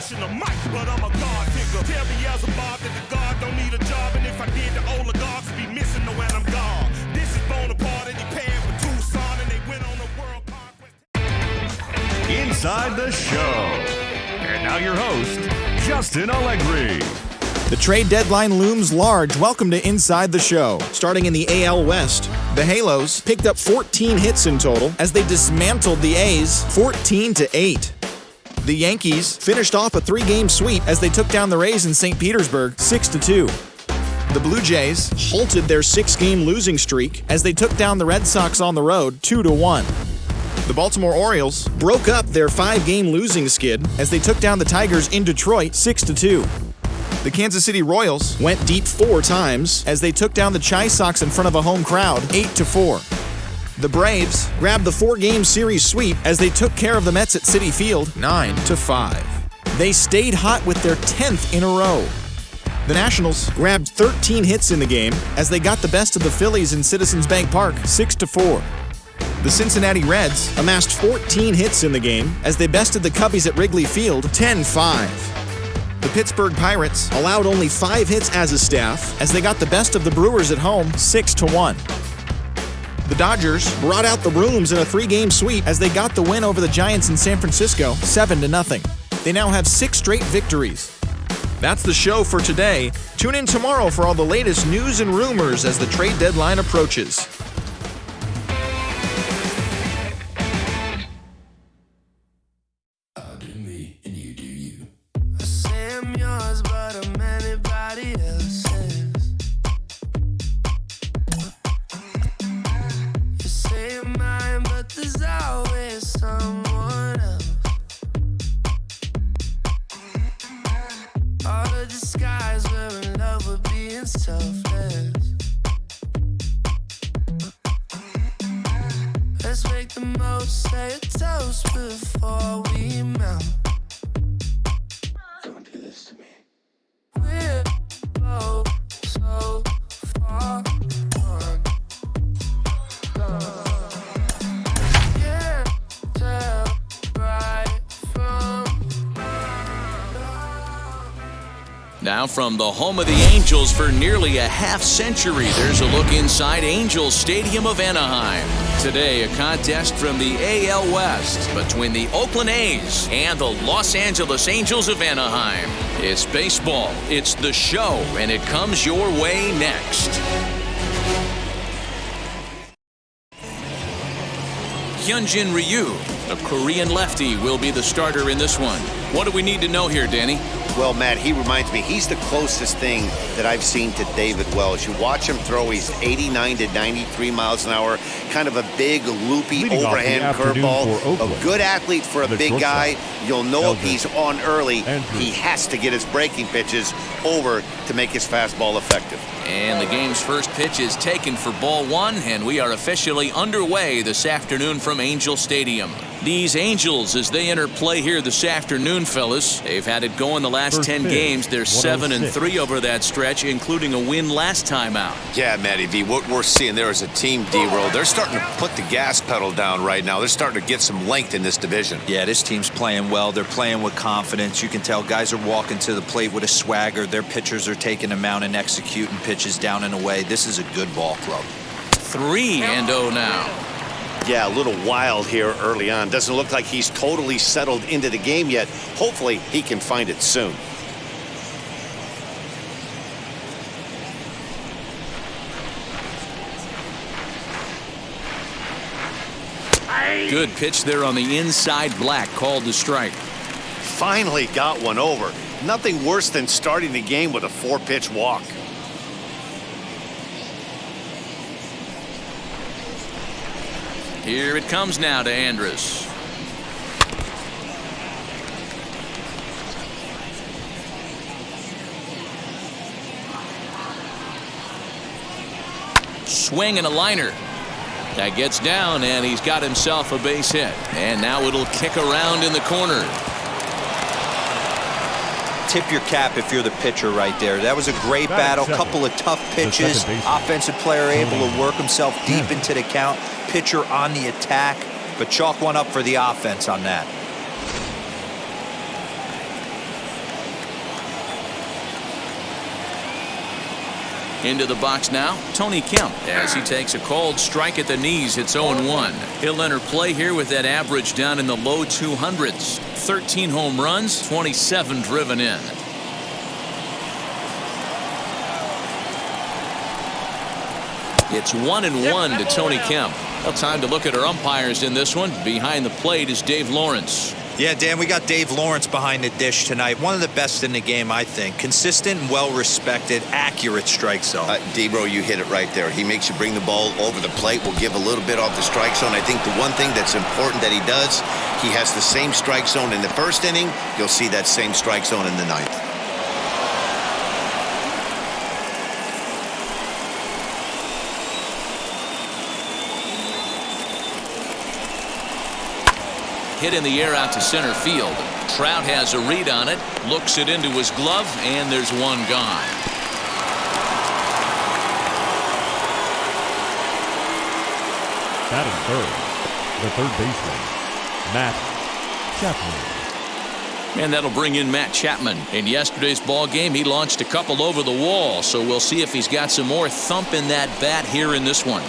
pushing the mic, but I'm a God figure. Tell Beelzebub that the God don't need a job, and if I did, the oligarchs would be missing the when I'm gone. This is Bonaparte, and he paired with Tucson, and they went on a world conquest. Inside the Show. And now your host, Justin Allegri. The trade deadline looms large. Welcome to Inside the Show. Starting in the AL West, the Halos picked up 14 hits in total as they dismantled the A's 14-8. The Yankees finished off a 3-game sweep as they took down the Rays in St. Petersburg 6-2. The Blue Jays halted their 6-game losing streak as they took down the Red Sox on the road 2-1. The Baltimore Orioles broke up their 5-game losing skid as they took down the Tigers in Detroit 6-2. The Kansas City Royals went deep 4 times as they took down the Chi Sox in front of a home crowd 8-4. The Braves grabbed the 4-game series sweep as they took care of the Mets at Citi Field 9-5. They stayed hot with their 10th in a row. The Nationals grabbed 13 hits in the game as they got the best of the Phillies in Citizens Bank Park 6-4. The Cincinnati Reds amassed 14 hits in the game as they bested the Cubbies at Wrigley Field 10-5. The Pittsburgh Pirates allowed only 5 hits as a staff as they got the best of the Brewers at home 6-1. The Dodgers brought out the rooms in a 3-game sweep as they got the win over the Giants in San Francisco 7-0. They now have 6 straight victories. That's the show for today. Tune in tomorrow for all the latest news and rumors as the trade deadline approaches. Let's make the most, say a toast before we melt. Don't do this to me. We're both so far gone. Can't tell right from wrong. Now from the home of the Angels for nearly a half-century, there's a look inside Angels Stadium of Anaheim. Today, a contest from the AL West between the Oakland A's and the Los Angeles Angels of Anaheim. It's baseball, it's the show, and it comes your way next. Hyunjin Ryu, a Korean lefty, will be the starter in this one. What do we need to know here, Danny? Well, Matt, he reminds me, he's the closest thing that I've seen to David Wells. You watch him throw, he's 89 to 93 miles an hour, kind of a big, loopy, overhand curveball. A good athlete for a big guy. You'll know if he's on early, he has to get his breaking pitches over to make his fastball effective. And the game's first pitch is taken for ball 1, and we are officially underway this afternoon from Angel Stadium. These Angels, as they enter play here this afternoon, fellas, they've had it going the last 10 games. They're 7-3 over that stretch, including a win last time out. Yeah, Matty V, what we're seeing there is a team, D-Roll. They're starting to put the gas pedal down right now. They're starting to get some length in this division. Yeah, this team's playing well. They're playing with confidence. You can tell guys are walking to the plate with a swagger. Their pitchers are taking them out and executing pitches down and away. This is a good ball club. 3-0 now. Yeah, a little wild here early on. Doesn't look like he's totally settled into the game yet. Hopefully, he can find it soon. Good pitch there on the inside, Black called to strike. Finally got one over. Nothing worse than starting the game with a 4-pitch walk. Here it comes now to Andrus. Swing and a liner. That gets down, and he's got himself a base hit. And now it'll kick around in the corner. Tip your cap if you're the pitcher right there. That was a great battle. Couple of tough pitches. Offensive player able to work himself deep into the count. Pitcher on the attack, but chalk one up for the offense on that. Into the box now, Tony Kemp, as he takes a cold strike at the knees. It's 0-1. He'll enter play here with that average down in the low 200s. 13 home runs, 27 driven in. It's 1-1 to Tony Kemp. Well, time to look at our umpires in this one. Behind the plate is Dave Lawrence. Yeah, Dan, we got Dave Lawrence behind the dish tonight. One of the best in the game, I think. Consistent and well-respected, accurate strike zone. D-Bro, you hit it right there. He makes you bring the ball over the plate. Will give a little bit off the strike zone. I think the one thing that's important that he does, he has the same strike zone in the first inning. You'll see that same strike zone in the ninth. Hit in the air out to center field. Trout has a read on it, looks it into his glove, and there's one gone. Batting third, the third baseman, Matt Chapman. And that'll bring in Matt Chapman. In yesterday's ball game, he launched a couple over the wall, so we'll see if he's got some more thump in that bat here in this one.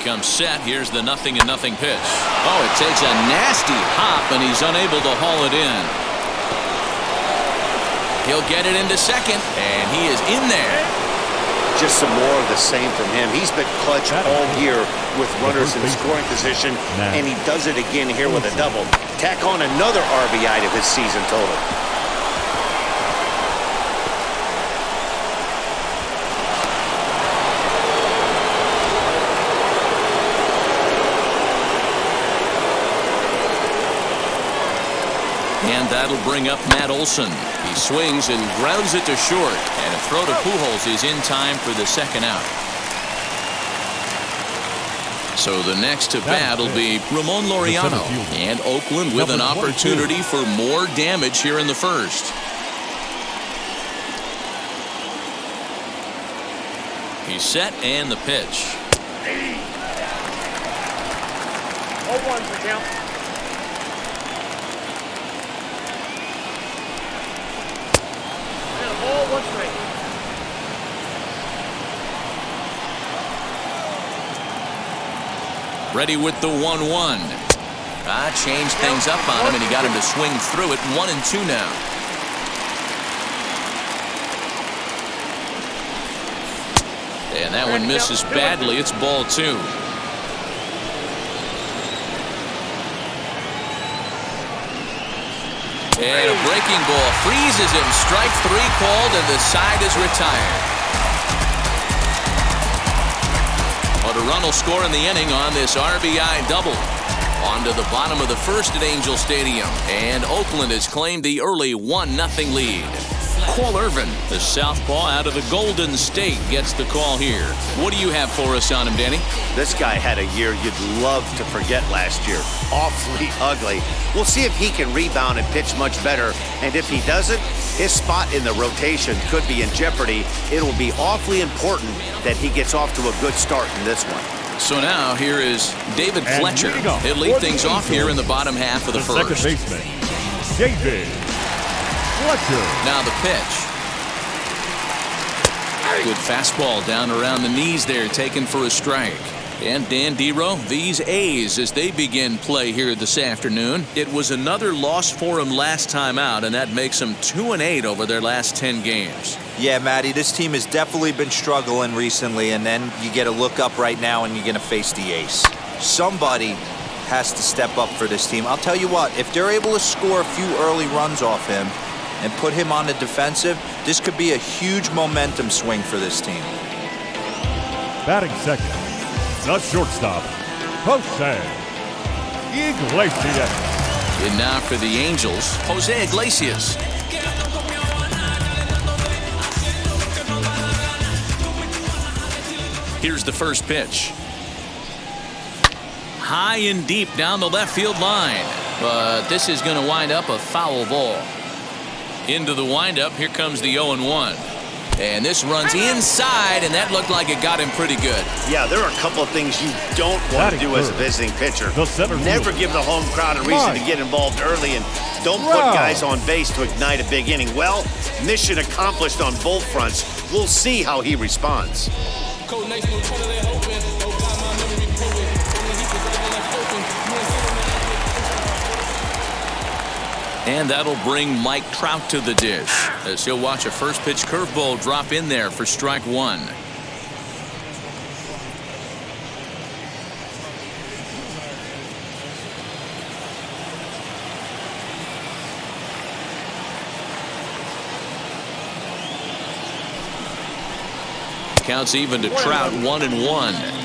Comes set. Here's the 0-0 pitch. Oh, it takes a nasty hop, and he's unable to haul it in. He'll get it into second, and he is in there. Just some more of the same from him. He's been clutch all year with runners in scoring position, and he does it again here with a double. Tack on another RBI to his season total. And that'll bring up Matt Olson. He swings and grounds it to short. And a throw to Pujols is in time for the second out. So the next to bat will be Ramon Laureano. And Oakland with an opportunity for more damage here in the first. He's set and the pitch. 0-1 for Kemp. Ready with the 1-1. Changed things up on him, and he got him to swing through it. 1-2 now. And that one misses badly. It's ball 2. And a breaking ball freezes him. Strike 3 called, and the side is retired. But a run will score in the inning on this RBI double. On to the bottom of the first at Angel Stadium. And Oakland has claimed the early 1-0 lead. Cole Irvin, the southpaw out of the Golden State, gets the call here. What do you have for us on him, Danny? This guy had a year you'd love to forget last year. Awfully ugly. We'll see if he can rebound and pitch much better. And if he doesn't, his spot in the rotation could be in jeopardy. It'll be awfully important that he gets off to a good start in this one. So now here is David Fletcher. He'll lead things off here in the bottom half of the first. Second baseman, David Fletcher. Now the pitch. Good fastball down around the knees there, taken for a strike. And Dan Dero, these A's, as they begin play here this afternoon, it was another loss for them last time out, and that makes them 2-8 over their last 10 games. Yeah, Matty, this team has definitely been struggling recently, and then you get a look up right now and you're going to face the ace. Somebody has to step up for this team. I'll tell you what, if they're able to score a few early runs off him and put him on the defensive, this could be a huge momentum swing for this team. Batting second, the shortstop, Jose Iglesias. And now for the Angels, Jose Iglesias. Here's the first pitch. High and deep down the left field line. But this is going to wind up a foul ball. Into the windup, here comes the 0-1. And this runs inside, and that looked like it got him pretty good. Yeah, there are a couple of things you don't want to do as a visiting pitcher. Never give the home crowd a reason to get involved early, and don't put guys on base to ignite a big inning. Well, mission accomplished on both fronts. We'll see how he responds. And that'll bring Mike Trout to the dish as he'll watch a first pitch curveball drop in there for strike one. Counts even to Trout, 1-1.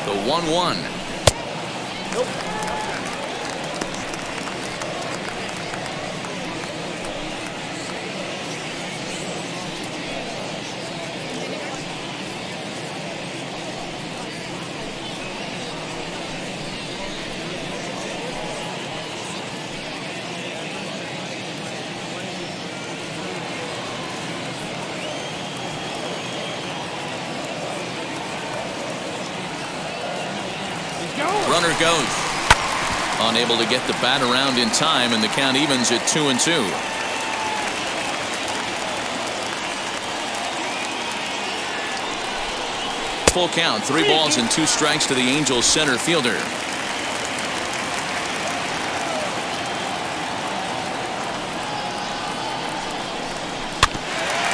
The 1-1. Nope. Runner goes. Unable to get the bat around in time, and the count evens at 2-2. Full count, 3 balls and 2 strikes to the Angels center fielder.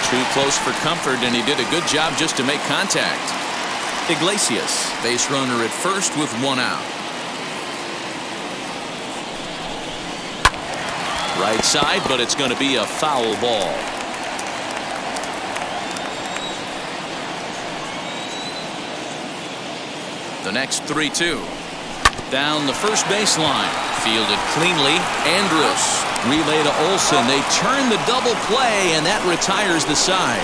Too close for comfort, and he did a good job just to make contact. Iglesias, base runner at first with 1 out. Right side, but it's going to be a foul ball. The next 3-2. Down the first baseline. Fielded cleanly. Andrus. Relay to Olsen. They turn the double play, and that retires the side.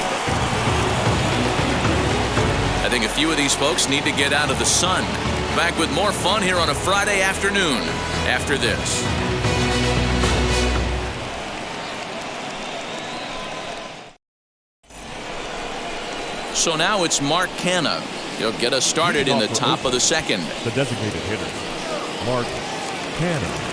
I think a few of these folks need to get out of the sun. Back with more fun here on a Friday afternoon after this. So now it's Mark Canha. He'll get us started in the top of the second. The designated hitter, Mark Canha.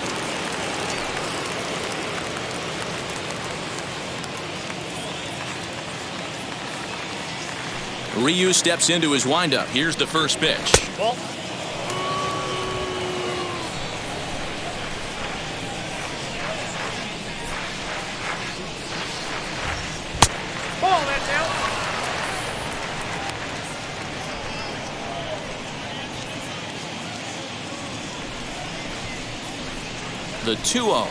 Ryu steps into his windup. Here's the first pitch. Ball. Ball, that's out. The 2-0.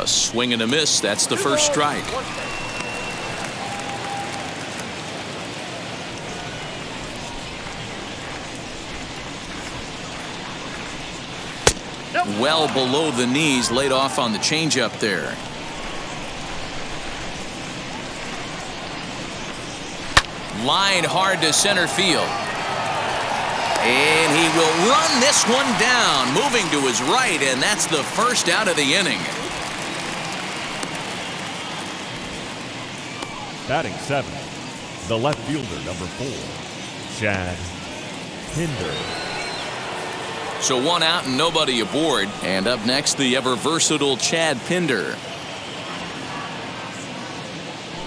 A swing and a miss. That's the first strike. Well below the knees, laid off on the changeup there. Line hard to center field. And he will run this one down, moving to his right, and that's the first out of the inning. Batting 7th, the left fielder, number 4, Chad Pinder. So 1 out and nobody aboard. And up next, the ever-versatile Chad Pinder.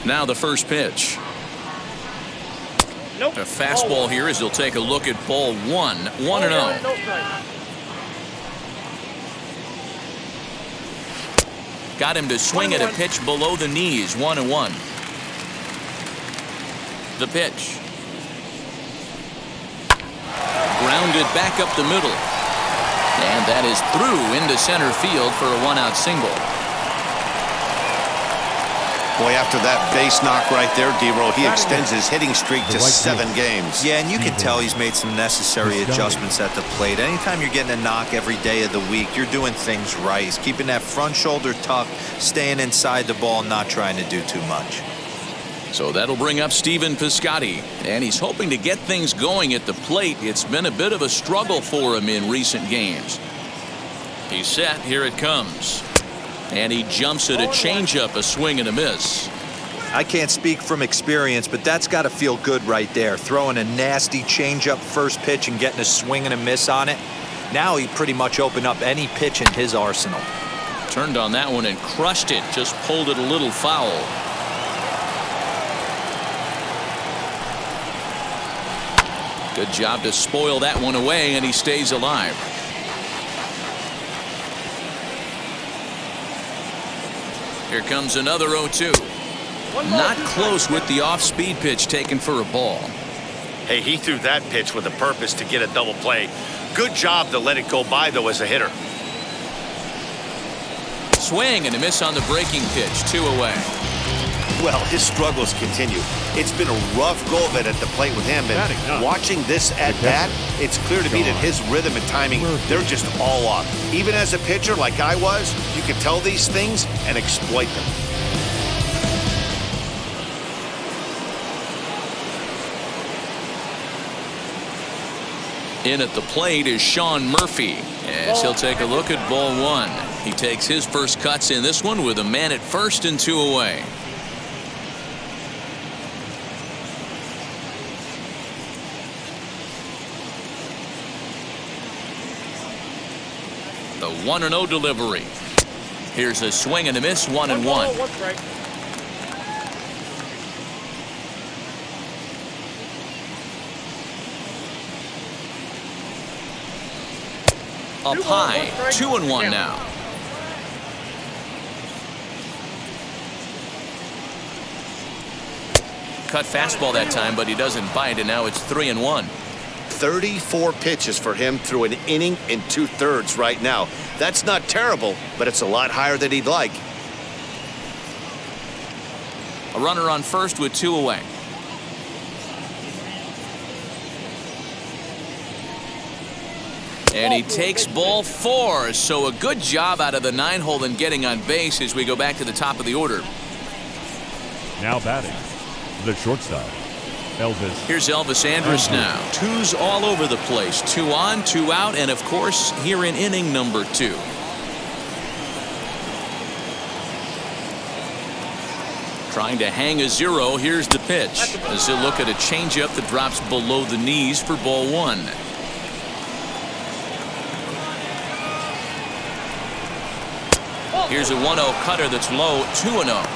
Now the first pitch. Nope. A fastball here as he'll take a look at ball 1. 1-0. No strike. Got him to swing at a pitch below the knees. 1-1. The pitch. Grounded back up the middle. And that is through into center field for a 1-out single. Boy, after that base knock right there, D-Roll, he extends his hitting streak to 7 games. Yeah, and you can tell he's made some necessary adjustments at the plate. Anytime you're getting a knock every day of the week, you're doing things right. He's keeping that front shoulder tucked, staying inside the ball, not trying to do too much. So that'll bring up Stephen Piscotty, and he's hoping to get things going at the plate. It's been a bit of a struggle for him in recent games. He's set. Here it comes. And he jumps at a changeup, a swing and a miss. I can't speak from experience, but that's got to feel good right there. Throwing a nasty changeup first pitch and getting a swing and a miss on it. Now he pretty much opened up any pitch in his arsenal. Turned on that one and crushed it. Just pulled it a little foul. Good job to spoil that one away, and he stays alive. Here comes another 0-2. Not close with the off-speed pitch taken for a ball. Hey, he threw that pitch with a purpose to get a double play. Good job to let it go by, though, as a hitter. Swing and a miss on the breaking pitch. 2 away. Well, his struggles continue. It's been a rough go of it at the plate with him, and watching this at-bat, it's clear to me that his rhythm and timing, they're just all off. Even as a pitcher like I was, you can tell these things and exploit them. In at the plate is Sean Murphy, as he'll take a look at ball 1. He takes his first cuts in this one with a man at first and 2 away. The 1-0 delivery. Here's a swing and a miss, 1-1. Up high, 2-1 now. Cut fastball that time, but he doesn't bite, and now it's 3-1. 34 pitches for him through an inning and 2/3 right now. That's not terrible, but it's a lot higher than he'd like. A runner on first with 2 away. And he takes ball 4, so a good job out of the 9-hole in getting on base as we go back to the top of the order. Now batting, the shortstop, Elvis. Here's Elvis Andrus now. 2s all over the place. 2 on, 2 out, and of course here in inning number 2. Trying to hang a 0. Here's the pitch. As he'll look at a changeup that drops below the knees for ball 1. Here's a 1-0 cutter that's low, 2-0.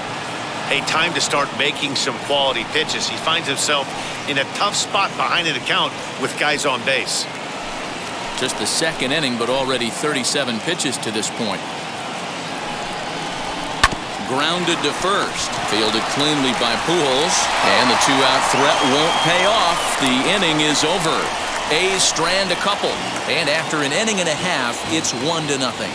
Hey, time to start making some quality pitches. He finds himself in a tough spot behind an account with guys on base. Just the second inning, but already 37 pitches to this point. Grounded to first. Fielded cleanly by Pujols. And the 2-out threat won't pay off. The inning is over. A's strand a couple. And after an inning and a half, it's 1-0.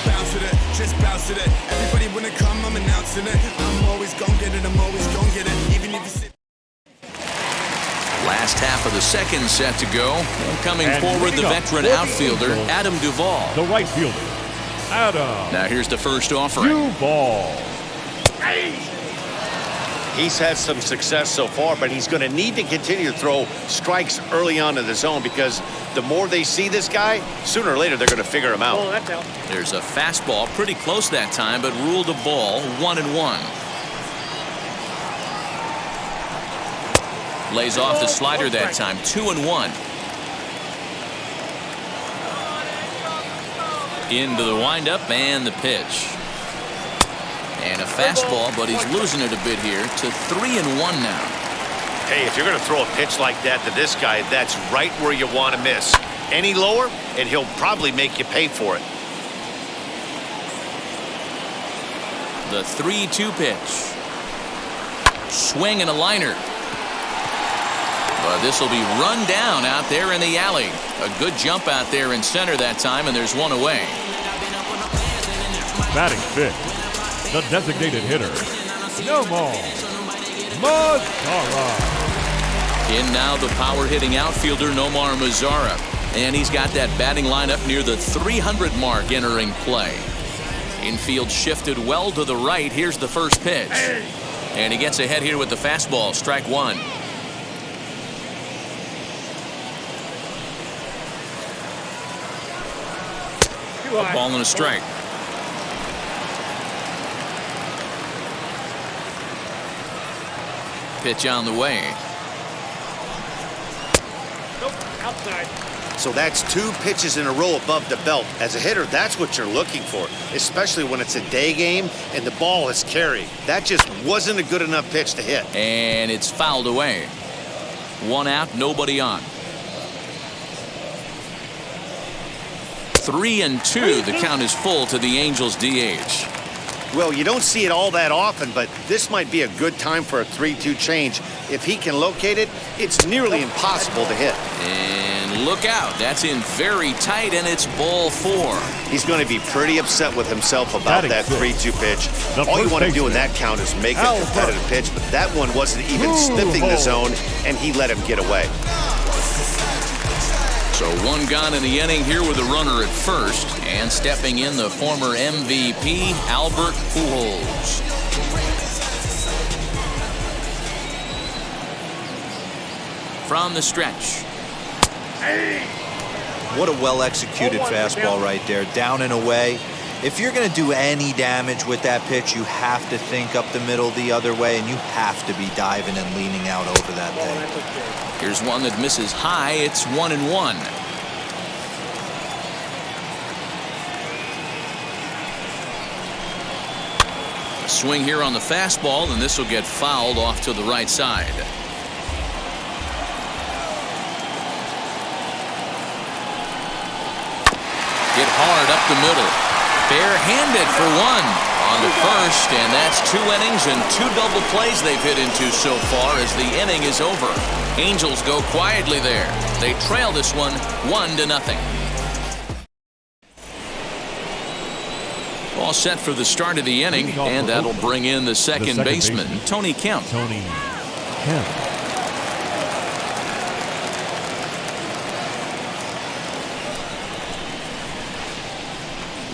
Bounce to that, just bounce to that. Everybody wanna come, I'm announcing it. I'm always gon' get it, I'm always gon' get it. Even if you sit. Last half of the second set to go. And coming forward, the veteran outfielder, Adam Duvall. The right fielder, Adam. Now here's the first offering. Duvall. He's had some success so far, but he's going to need to continue to throw strikes early on in the zone, because the more they see this guy, sooner or later they're going to figure him out. There's a fastball pretty close that time, but ruled a ball, 1-1. Lays off the slider that time, 2-1. Into the windup and the pitch. And a fastball, but he's losing it a bit here to 3-1 now. Hey, if you're going to throw a pitch like that to this guy, that's right where you want to miss. Any lower, and he'll probably make you pay for it. The 3-2 pitch. Swing and a liner. But this will be run down out there in the alley. A good jump out there in center that time, and there's 1 away. Batting fifth, the designated hitter, Nomar Mazara. In now the power-hitting outfielder, Nomar Mazara. And he's got that batting lineup near the 300 mark entering play. Infield shifted well to the right. Here's the first pitch. And he gets ahead here with the fastball. Strike one. A ball and a strike. Pitch on the way. Nope, outside. So that's 2 pitches in a row above the belt. As a hitter, that's what you're looking for, especially when it's a day game and the ball is carried. That just wasn't a good enough pitch to hit. And it's fouled away. 1 out, nobody on. 3-2. The count is full to the Angels DH. Well, you don't see it all that often, but this might be a good time for a 3-2 change. If he can locate it, it's nearly impossible to hit. And look out. That's in very tight, and it's ball 4. He's going to be pretty upset with himself about that 3-2 pitch. All you want to do in that count is make a competitive pitch, but that one wasn't even sniffing the zone, and he let him get away. So 1 gone in the inning here with a runner at first, and stepping in the former MVP, Albert Pujols. From the stretch. What a well-executed fastball right there, down and away. If you're going to do any damage with that pitch, you have to think up the middle the other way, and you have to be diving and leaning out over that thing. Here's one that misses high. It's 1-1. A swing here on the fastball, and this will get fouled off to the right side. Hit hard up the middle. Barehanded for 1 on the first, and that's 2 innings and 2 double plays they've hit into so far as the inning is over. Angels go quietly there. They trail this one 1-0. All set for the start of the inning, and that'll bring in the second baseman, Tony Kemp. Tony Kemp.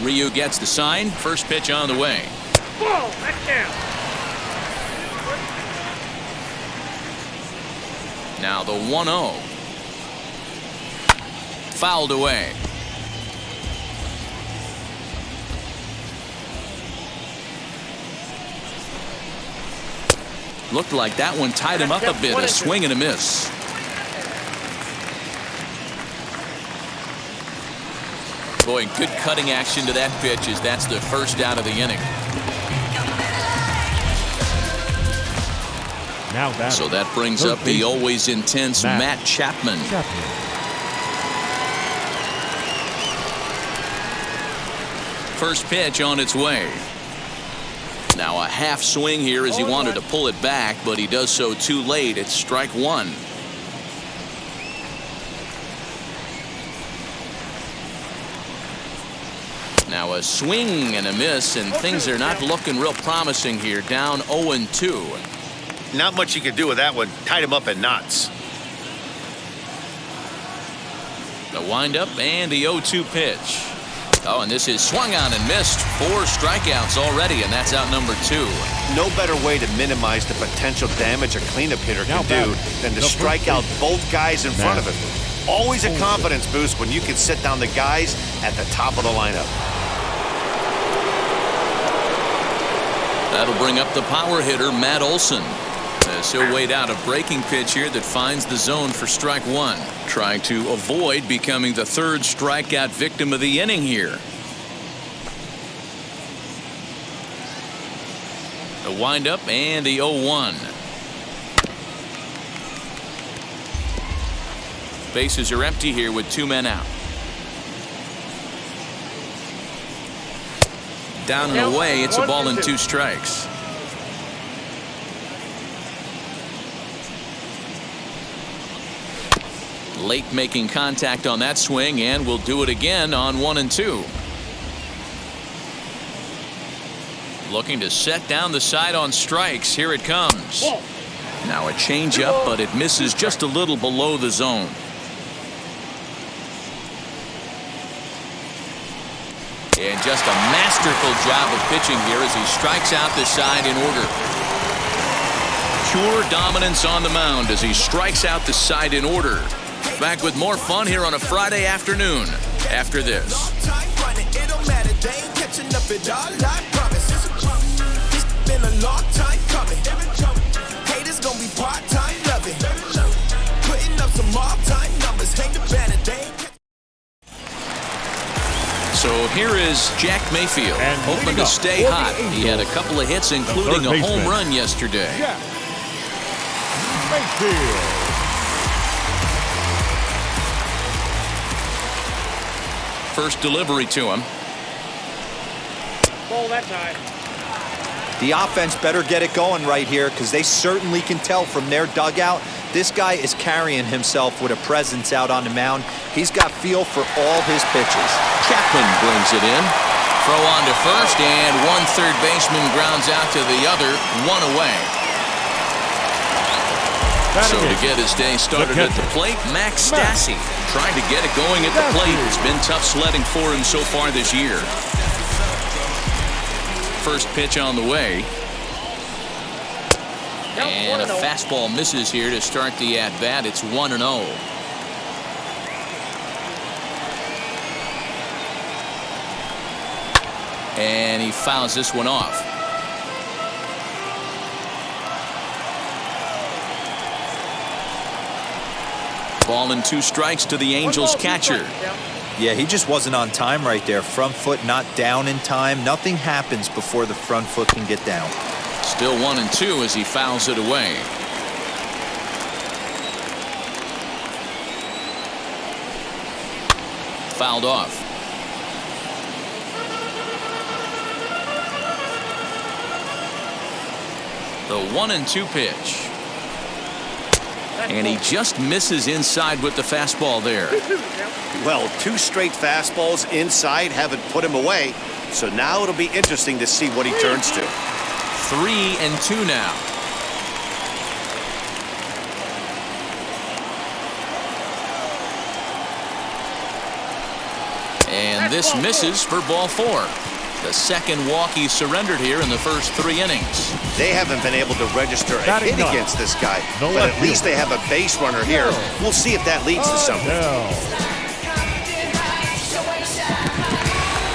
Ryu gets the sign. First pitch on the way. Ball, that's down. Now the 1-0. Fouled away. Looked like that one tied him up a bit. A swing and a miss. Boy, good cutting action to that pitch as that's the first out of the inning. Now so that brings up the always intense Matt Chapman. First pitch on its way. Now a half swing here as he wanted to pull it back, but he does so too late. It's strike 1. Now a swing and a miss, and things are not looking real promising here. Down 0-2. Not much you can do with that one. Tied him up in knots. The windup and the 0-2 pitch. Oh, and this is swung on and missed. 4 strikeouts already, and that's out number 2. No better way to minimize the potential damage a cleanup hitter can do than to strike out both guys in front of him. Always a confidence boost when you can sit down the guys at the top of the lineup. That'll bring up the power hitter, Matt Olson. As he'll wait out a breaking pitch here that finds the zone for strike 1. Trying to avoid becoming the 3rd strikeout victim of the inning here. The windup and the 0-1. Bases are empty here with 2 men out. Down and away, it's a ball and 2 strikes. Late making contact on that swing, and will do it again on 1-2. Looking to set down the side on strikes. Here it comes. Now a changeup, but it misses just a little below the zone. And just a masterful job of pitching here as he strikes out the side in order. pure dominance on the mound as he strikes out the side in order. Back with more fun here on a Friday afternoon after this. Been a long time coming. Haters gonna be part-time loving. Putting up some all-time numbers. Hang the banner, So here is Jack Mayfield, hoping to stay hot. He had a couple of hits, including a home run yesterday. Jack Mayfield. First delivery to him. Ball that time. The offense better get it going right here because they certainly can tell from their dugout this guy is carrying himself with a presence out on the mound. He's got feel for all his pitches. Chapman brings it in. Throw on to first, and one third baseman grounds out to the other, one away. So to get his day started at the plate, Max Stassi trying to get it going at the plate. It's been tough sledding for him so far this year. First pitch on the way. And a fastball misses here to start the at-bat. It's 1-0. And he fouls this one off. Ball and 2 strikes to the Angels catcher. Yeah, he just wasn't on time right there. Front foot not down in time. Nothing happens before the front foot can get down. Still 1-2 as he fouls it away. Fouled off. The 1-2 pitch. And he just misses inside with the fastball there. Well, 2 straight fastballs inside haven't put him away. So now it'll be interesting to see what he turns to. 3-2 now. And this misses for ball 4. The second walk he surrendered here in the first 3 innings. They haven't been able to register a hit against this guy, but at least they have a base runner here. We'll see if that leads to something.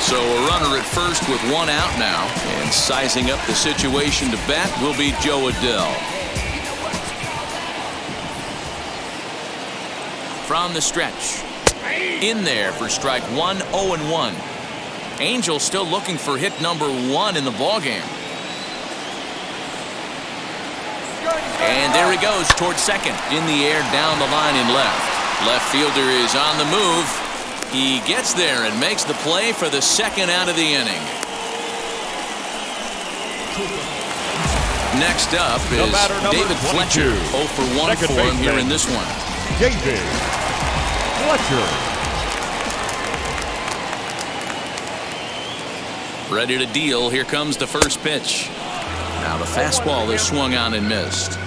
So a runner at first with 1 out now, and sizing up the situation to bat will be Joe Adell. From the stretch. In there for strike 1, 0-1. Angels still looking for hit number 1 in the ballgame. And there he goes towards second. In the air, down the line in left. Left fielder is on the move. He gets there and makes the play for the second out of the inning. Next up is David Fletcher. 0 for 1 for him here in this one. David Fletcher. Ready to deal. Here comes the first pitch. Now the fastball is swung on and missed.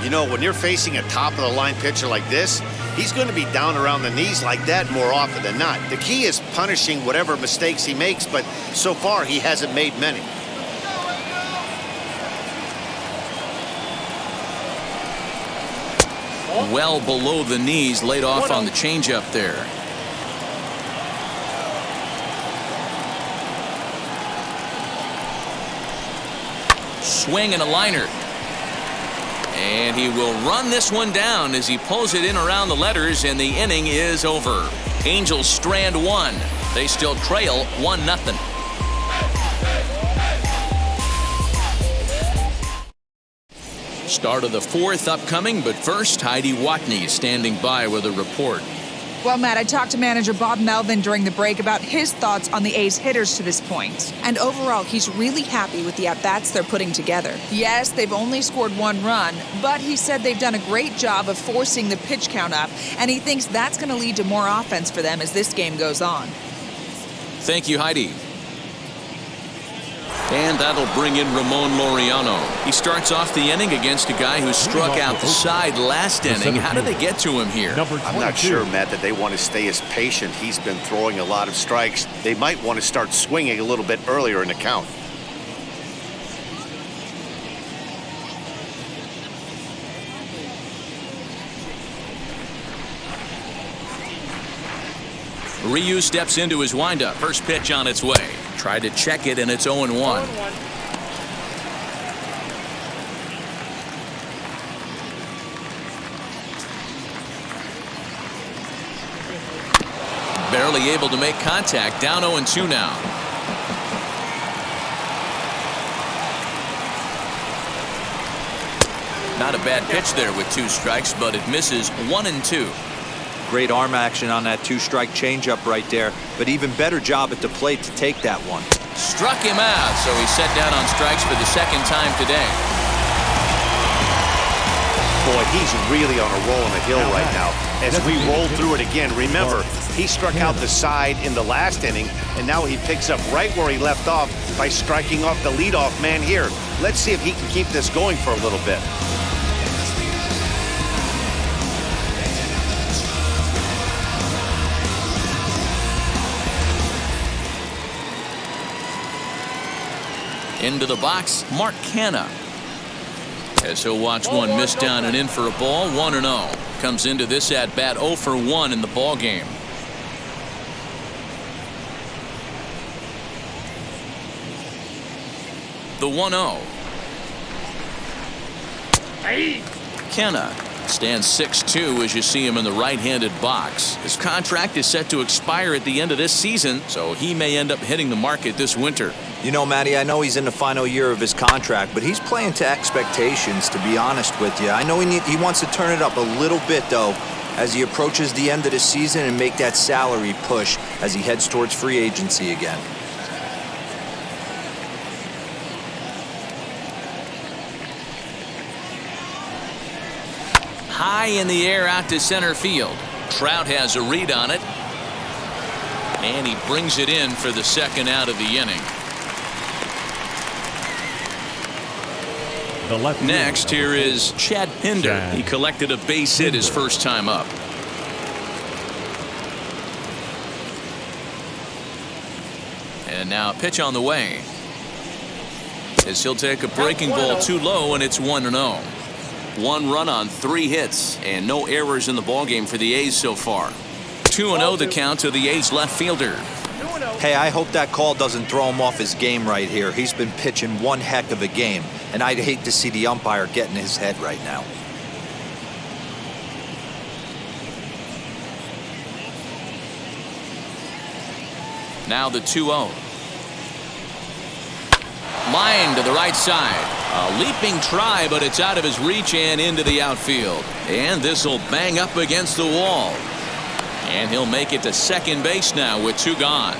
You know, when you're facing a top-of-the-line pitcher like this, he's going to be down around the knees like that more often than not. The key is punishing whatever mistakes he makes, but so far he hasn't made many. Well below the knees, laid off on the changeup there. Swing and a liner. And he will run this one down as he pulls it in around the letters, and the inning is over. Angels strand 1. They still trail 1-0. Start of the 4th upcoming, but first, Heidi Watney standing by with a report. Well, Matt, I talked to manager Bob Melvin during the break about his thoughts on the A's hitters to this point. And overall, he's really happy with the at-bats they're putting together. Yes, they've only scored 1 run, but he said they've done a great job of forcing the pitch count up, and he thinks that's going to lead to more offense for them as this game goes on. Thank you, Heidi. And that'll bring in Ramon Laureano. He starts off the inning against a guy who struck out the side last inning. How did they get to him here? I'm not sure, Matt, that they want to stay as patient. He's been throwing a lot of strikes. They might want to start swinging a little bit earlier in the count. Ryu steps into his windup. First pitch on its way. Tried to check it, and it's 0-1. Barely able to make contact. Down 0-2 now. Not a bad pitch there with 2 strikes, but it misses 1-2. Great arm action on that 2-strike changeup right there, but even better job at the plate to take that one. Struck him out, so he's set down on strikes for the second time today. Boy, he's really on a roll on the hill right now. As we roll through it again, remember, he struck out the side in the last inning, and now he picks up right where he left off by striking off the leadoff man here. Let's see if he can keep this going for a little bit. Into the box, Mark Canha. As he'll watch one miss down and in for a ball, 1-0. Comes into this at bat 0 for 1 in the ball game. The 1-0. Canha stands 6'2" as you see him in the right-handed box. His contract is set to expire at the end of this season, so he may end up hitting the market this winter. You know, Matty, I know he's in the final year of his contract, but he's playing to expectations, to be honest with you. I know he wants to turn it up a little bit, though, as he approaches the end of the season and make that salary push as he heads towards free agency again. High in the air out to center field. Trout has a read on it, and he brings it in for the second out of the inning. Next, here is Chad Pinder. He collected a base hit his first time up. And now a pitch on the way. As he'll take a breaking ball too low, and it's 1-0. 1 run on 3 hits, and no errors in the ballgame for the A's so far. 2-0 the count to the A's left fielder. Hey, I hope that call doesn't throw him off his game right here. He's been pitching one heck of a game, and I'd hate to see the umpire get in his head right now. Now the 2-0. Line to the right side. A leaping try, but it's out of his reach and into the outfield. And this will bang up against the wall. And he'll make it to second base now with 2 gone.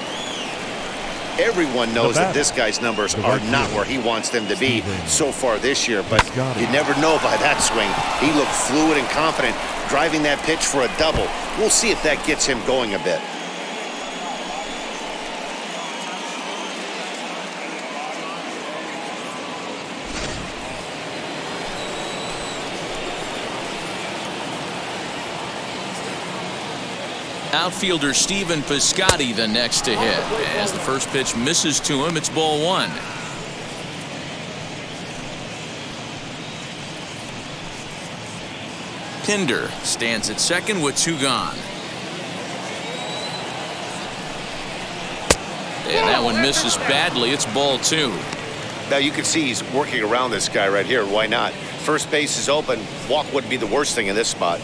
Everyone knows that this guy's numbers are not where he wants them to be so far this year, but you never know by that swing. He looked fluid and confident, driving that pitch for a double. We'll see if that gets him going a bit. Outfielder Stephen Piscotty the next to hit. As the first pitch misses to him, it's ball 1. Pinder stands at second with 2 gone. And that one misses badly. It's ball 2. Now you can see he's working around this guy right here. Why not? First base is open. Walk wouldn't be the worst thing in this spot.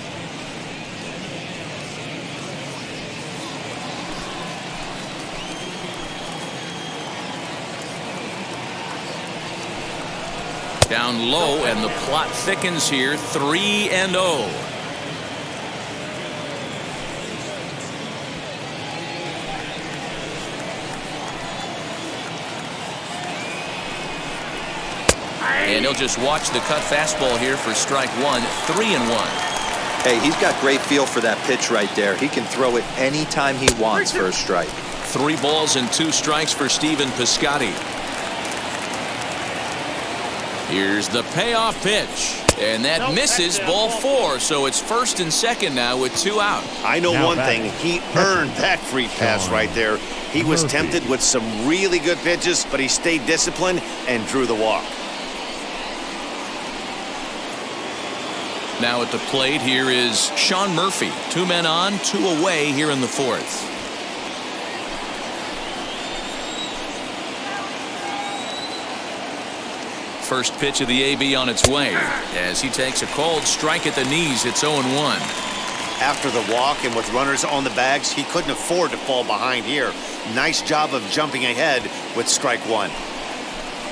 Down low, and the plot thickens here. 3-0. And he'll just watch the cut fastball here for strike 1. 3-1. Hey, he's got great feel for that pitch right there. He can throw it anytime he wants for a strike. 3 balls and 2 strikes for Stephen Piscotty. Here's the payoff pitch, and that misses ball 4, so it's first and second now with 2 out. I know one thing, he earned that free pass right there. He was tempted with some really good pitches, but he stayed disciplined and drew the walk. Now at the plate, here is Sean Murphy. 2 men on, 2 away here in the 4th. first pitch of the AB on its way. As he takes a cold strike at the knees, it's 0-1. After the walk and with runners on the bags, he couldn't afford to fall behind here. Nice job of jumping ahead with strike one.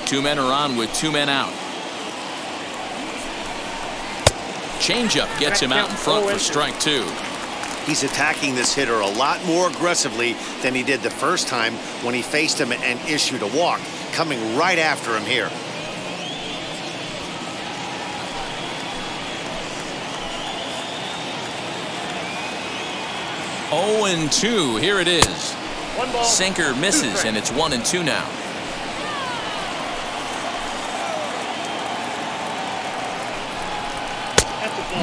2 men are on with 2 men out. Changeup gets him out in front for strike 2. He's attacking this hitter a lot more aggressively than he did the first time when he faced him and issued a walk, coming right after him here. Oh, 0-2. Here it is. 1 ball. Sinker misses, and it's 1-2 now.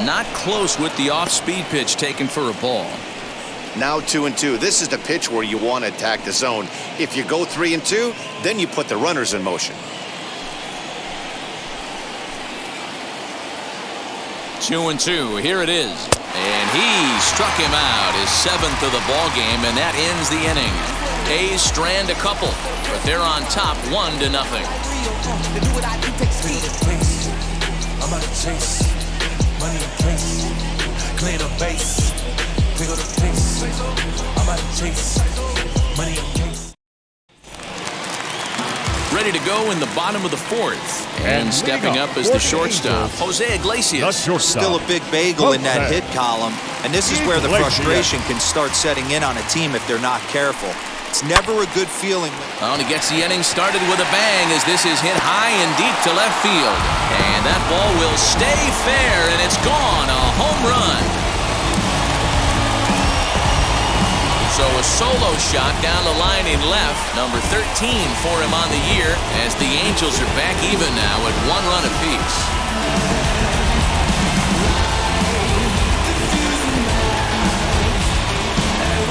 Not close with the off-speed pitch taken for a ball. Now 2-2. This is the pitch where you want to attack the zone. If you go 3-2, then you put the runners in motion. 2-2. Here it is. And he struck him out, his 7th of the ball game, and that ends the inning. A's strand a couple, but they're on top 1-0. I'm out of chase. Money in place, clear the base, pick up the pace. I'm out of chase, money in case. Ready to go in the bottom of the 4th. And stepping up as the shortstop, Jose Iglesias. Still a big bagel in that hit column. And this is where the frustration can start setting in on a team if they're not careful. It's never a good feeling. And he gets the inning started with a bang as this is hit high and deep to left field. And that ball will stay fair, and it's gone. A home run. So a solo shot down the line in left. Number 13 for him on the year as the Angels are back even now at 1 run apiece.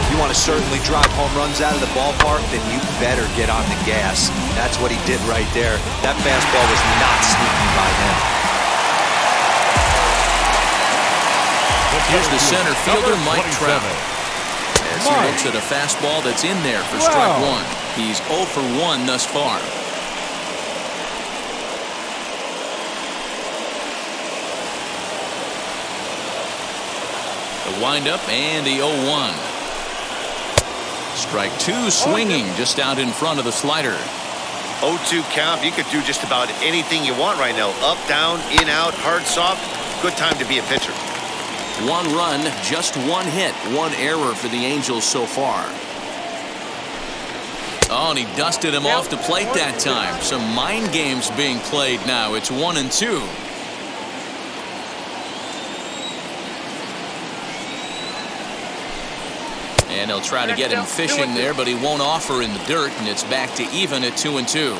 You want to certainly drive home runs out of the ballpark, then you better get on the gas. That's what he did right there. That fastball was not sneaky by him. Here's the center fielder, Mike Trout. As he looks at a fastball that's in there for strike 1. He's 0 for 1 thus far. The windup and the 0-1. Strike 2 swinging just out in front of the slider. 0-2 count. You could do just about anything you want right now. Up, down, in, out, hard, soft. Good time to be a pitcher. 1 run, just 1 hit, 1 error for the Angels so far. Oh, and he dusted him off the plate that time. Some mind games being played now. It's 1-2. And he'll try to get him fishing there, but he won't offer in the dirt, and it's back to even at 2-2.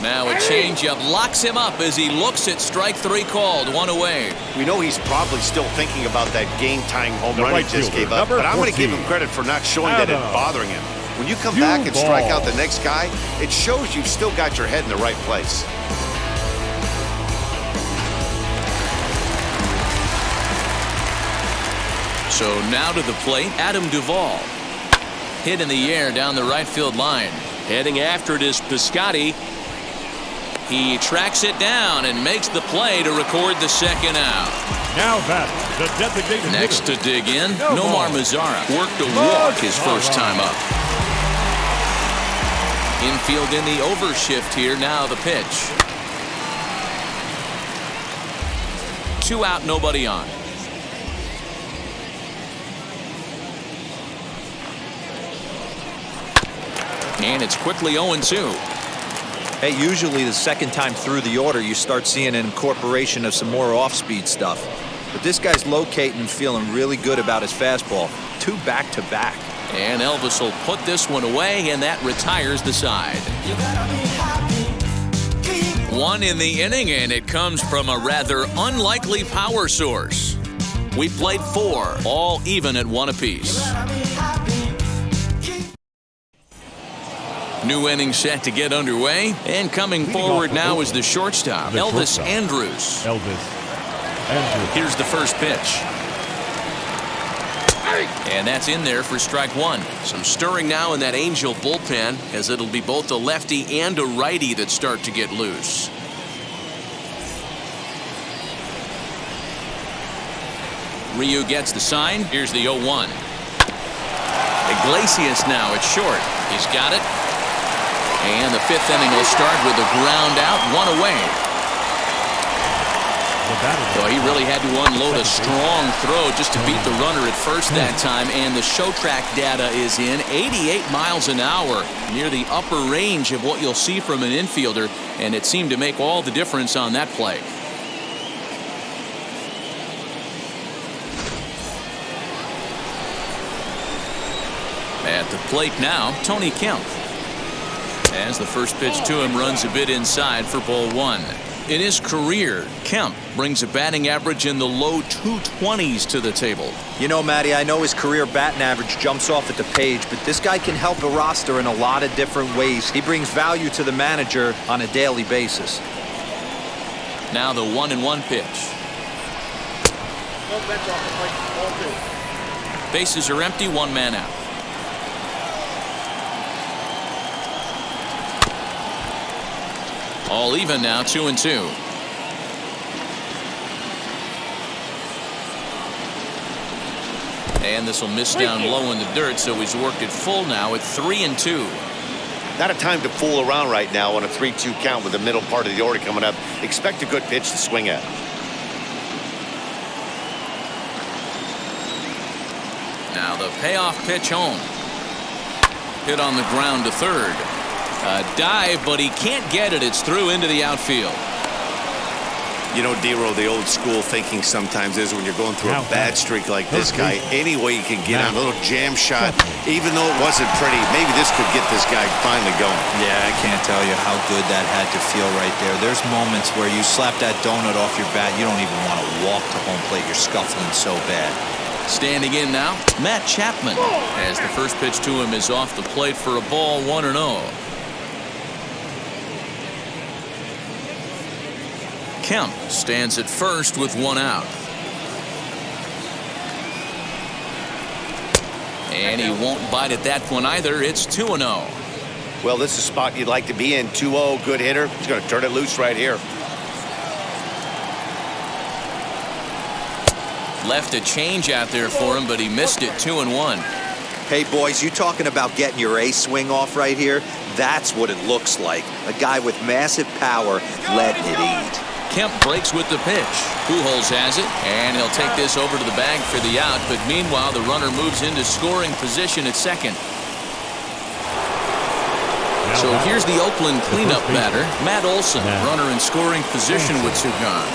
Now a changeup locks him up as he looks at strike 3 called. 1 away. We know he's probably still thinking about that game-tying home run he just gave up, but I'm going to give him credit for not showing that it's bothering him. When you come back and strike out the next guy, it shows you've still got your head in the right place. So now to the plate, Adam Duvall. Hit in the air down the right field line. Heading after it is Piscotty. He tracks it down and makes the play to record the second out. Now back, the designated Next hitter. to dig in, Nomar Mazara worked a walk his first time up. Infield in the overshift here. Now the pitch. 2 out, nobody on. And it's quickly 0-2. Hey, usually the second time through the order, you start seeing an incorporation of some more off-speed stuff. But this guy's locating and feeling really good about his fastball. 2 back-to-back. And Elvis will put this one away, and that retires the side. 1 in the inning, and it comes from a rather unlikely power source. We played 4, all even at 1 apiece. New inning set to get underway, and coming forward now is the shortstop, Elvis Andrus. Elvis Andrus. Here's the first pitch. And that's in there for strike one. Some stirring now in that Angel bullpen, as it'll be both a lefty and a righty that start to get loose. Ryu gets the sign. Here's the 0-1. Iglesias now at short. He's got it. And the fifth inning will start with a ground out, one away. Well, he really had to unload a strong throw just to beat the runner at first that time. And the show track data is in 88 miles an hour, near the upper range of what you'll see from an infielder. And it seemed to make all the difference on that play. At the plate now, Tony Kemp. As the first pitch to him runs a bit inside for ball one. In his career, Kemp brings a batting average in the low 220s to the table. You know, Matty, I know his career batting average jumps off at the page, but this guy can help a roster in a lot of different ways. He brings value to the manager on a daily basis. Now the 1-1 pitch. Bases are empty, one man out. All even now, 2-2. And this will miss down low in the dirt, so he's worked it full now at 3-2. Not a time to fool around right now on a 3-2 count with the middle part of the order coming up. Expect a good pitch to swing at. Now the payoff pitch home. Hit on the ground to third. A dive, but he can't get it. It's through into the outfield. You know, D-Row, the old school thinking sometimes is when you're going through a bad streak like this guy, any way you can get on a little jam shot, even though it wasn't pretty, maybe this could get this guy finally going. Yeah, I can't tell you how good that had to feel right there. There's moments where you slap that donut off your bat, you don't even want to walk to home plate. You're scuffling so bad. Standing in now, Matt Chapman, as the first pitch to him is off the plate for a ball, 1-0. Kemp stands at first with one out. And he won't bite at that one either. It's 2-0. Well, this is a spot you'd like to be in. 2-0, good hitter. He's going to turn it loose right here. Left a change out there for him, but he missed it. 2-1. Hey, boys, you talking about getting your ace swing off right here? That's what it looks like. A guy with massive power letting it eat. Kemp breaks with the pitch. Pujols has it, and he'll take this over to the bag for the out. But meanwhile, the runner moves into scoring position at second. So here's the Oakland cleanup batter, Matt Olson, runner in scoring position with two gone.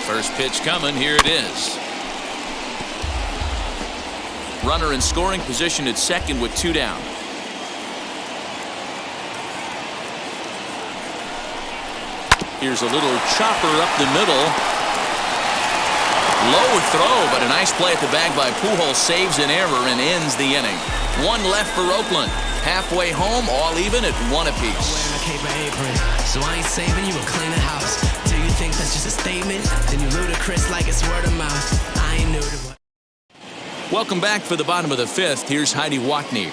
First pitch coming, here it is. Runner in scoring position at second with two down. Here's a little chopper up the middle. Low throw, but a nice play at the bag by Pujols. Saves an error and ends the inning. One left for Oakland. Halfway home, all even at one apiece. So I ain't saving you a cleaner house. Do you think that's just a statement? Then you ludicrous like it's word of mouth. I ain't new to. Welcome back for the bottom of the fifth. Here's Heidi Watney.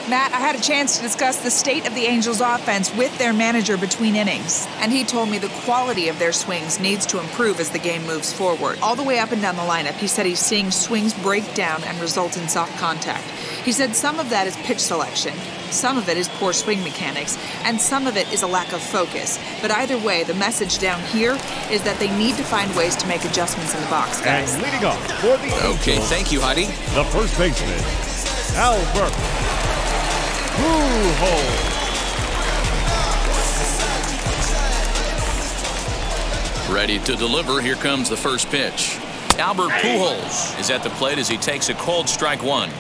Matt, I had a chance to discuss the state of the Angels offense with their manager between innings, and he told me the quality of their swings needs to improve as the game moves forward. All the way up and down the lineup, he said he's seeing swings break down and result in soft contact. He said some of that is pitch selection, some of it is poor swing mechanics, and some of it is a lack of focus. But either way, the message down here is that they need to find ways to make adjustments in the box, guys. And leading off for the Angels, okay, thank you, Heidi. the first baseman, Albert Pujols. Ready to deliver. Here comes the first pitch. Albert Pujols is at the plate as he takes a cold strike one.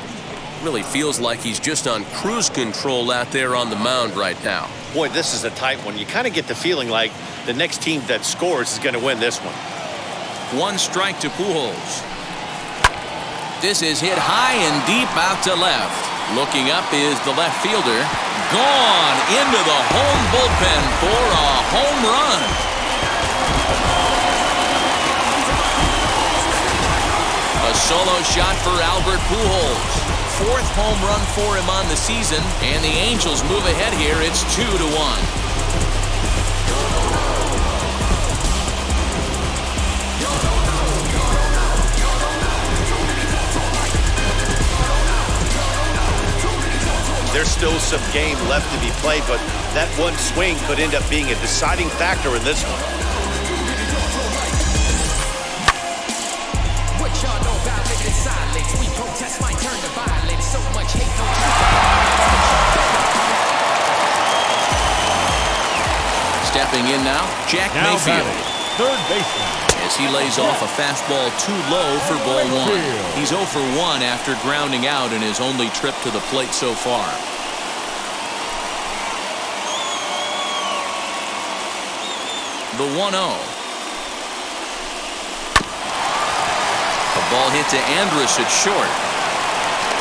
Really feels like he's just on cruise control out there on the mound right now. Boy, this is a tight one. You kind of get the feeling like the next team that scores is going to win this one. One strike to Pujols. This is hit high and deep out to left. Looking up is the left fielder. Gone into the home bullpen for a home run. solo shot for Albert Pujols. 4th home run for him on the season, and the Angels move ahead here. It's 2-1. There's still some game left to be played, but that one swing could end up being a deciding factor in this one. What y'all know about limited silence? We protest might turn to violence. So much hate, no Stepping in now, Jack Mayfield. Third baseman. As he lays off a fastball too low for ball 1. He's 0 for 1 after grounding out in his only trip to the plate so far. The 1-0. A ball hit to Andrus at short.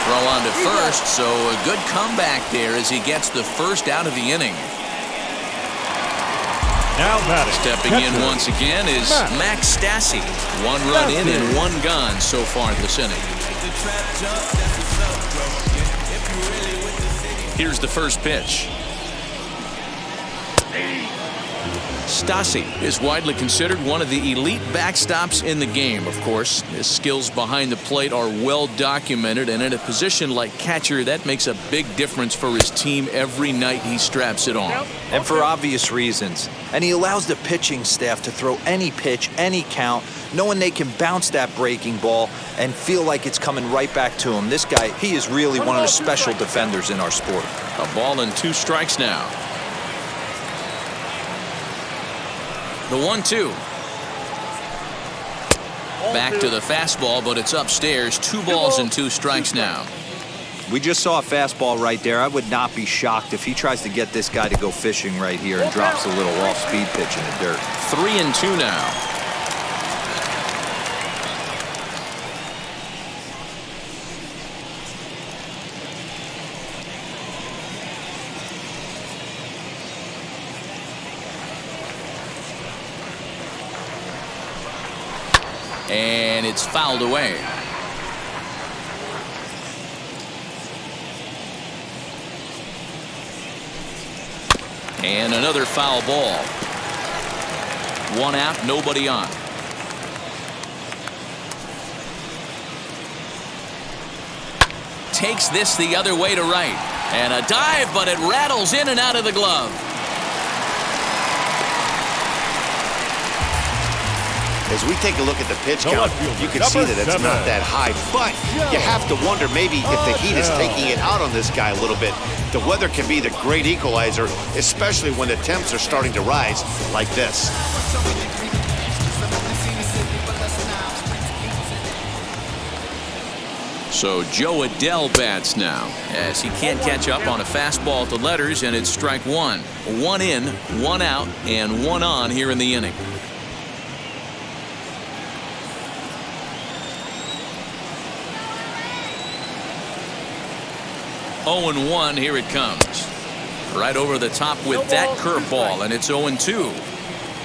Throw on to first, so a good comeback there as he gets the first out of the inning. Now batting. Stepping in once again is Max Stassi. 1 run in and 1 gone so far this inning. Here's the first pitch. Stassi is widely considered one of the elite backstops in the game, of course. His skills behind the plate are well documented, and in a position like catcher, that makes a big difference for his team every night he straps it on. And for obvious reasons. And he allows the pitching staff to throw any pitch, any count, knowing they can bounce that breaking ball and feel like it's coming right back to him. This guy, he is really one of the special defenders in our sport. A ball and 2 strikes now. The 1-2. Back to the fastball, but it's upstairs. 2 balls and 2 strikes now. We just saw a fastball right there. I would not be shocked if he tries to get this guy to go fishing right here and drops a little off-speed pitch in the dirt. 3-2 now. And it's fouled away. And another foul ball. 1 out, nobody on. Takes this the other way to right. And a dive, but it rattles in and out of the glove. As we take a look at the pitch count, you can see that it's not that high, but you have to wonder maybe if the heat is taking it out on this guy a little bit. The weather can be the great equalizer, especially when the temps are starting to rise like this. So Joe Adell bats now, as he can't catch up on a fastball at the letters, and it's strike 1. 1 in, 1 out, and 1 on here in the inning. Oh and 1, here it comes. Right over the top with that curveball, and it's 0-2.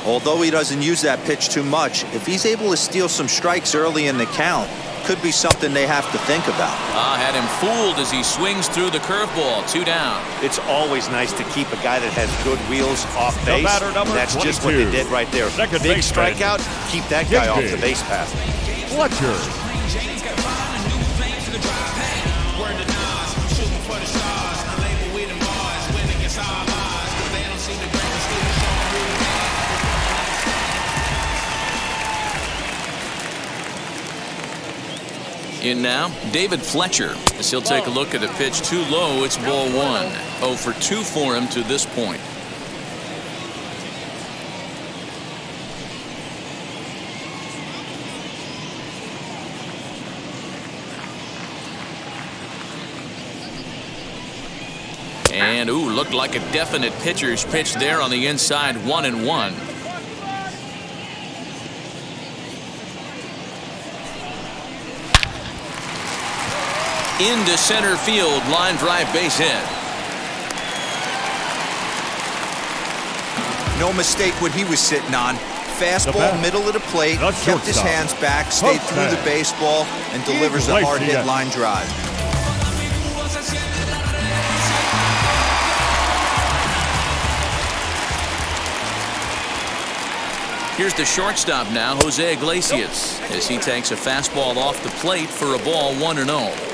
Although he doesn't use that pitch too much, if he's able to steal some strikes early in the count, could be something they have to think about. Had him fooled as he swings through the curveball. 2 down. It's always nice to keep a guy that has good wheels off base. That's just what they did right there. Big strikeout, keep that guy off the base path. Fletcher. In now, David Fletcher, as he'll take a look at a pitch too low. It's ball 1. 0 for 2 for him to this point. And looked like a definite pitcher's pitch there on the inside. 1-1. Into center field, line drive, base hit. No mistake what he was sitting on. Fastball, middle of the plate, kept his hands back, stayed through the baseball, and delivers a hard-hit line drive. Here's the shortstop now, Jose Iglesias, as he takes a fastball off the plate for a ball 1-0.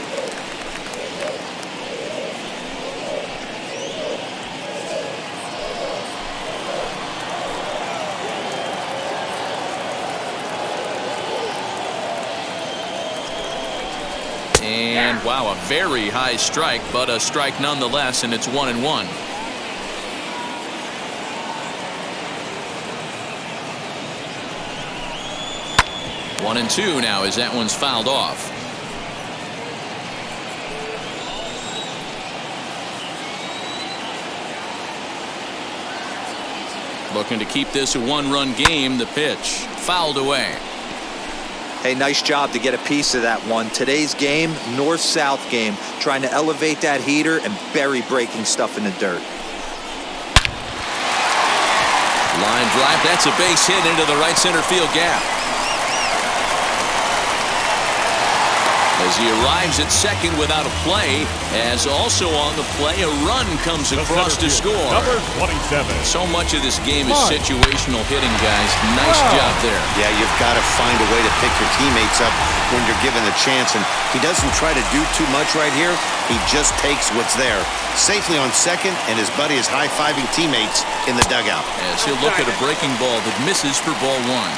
And wow, a very high strike, but a strike nonetheless, and it's 1-1. One and two now as that one's fouled off. Looking to keep this a one-run game. The pitch fouled away. Hey, nice job to get a piece of that one. Today's game, north-south game, trying to elevate that heater and bury breaking stuff in the dirt. Line drive, that's a base hit into the right center field gap. As he arrives at second without a play, as also on the play, a run comes across to score. Number 27. So much of this game is situational hitting, guys. Nice job there. Yeah, you've got to find a way to pick your teammates up when you're given the chance, and he doesn't try to do too much right here. He just takes what's there. Safely on second, and his buddy is high-fiving teammates in the dugout. As he'll look at a breaking ball that misses for ball one.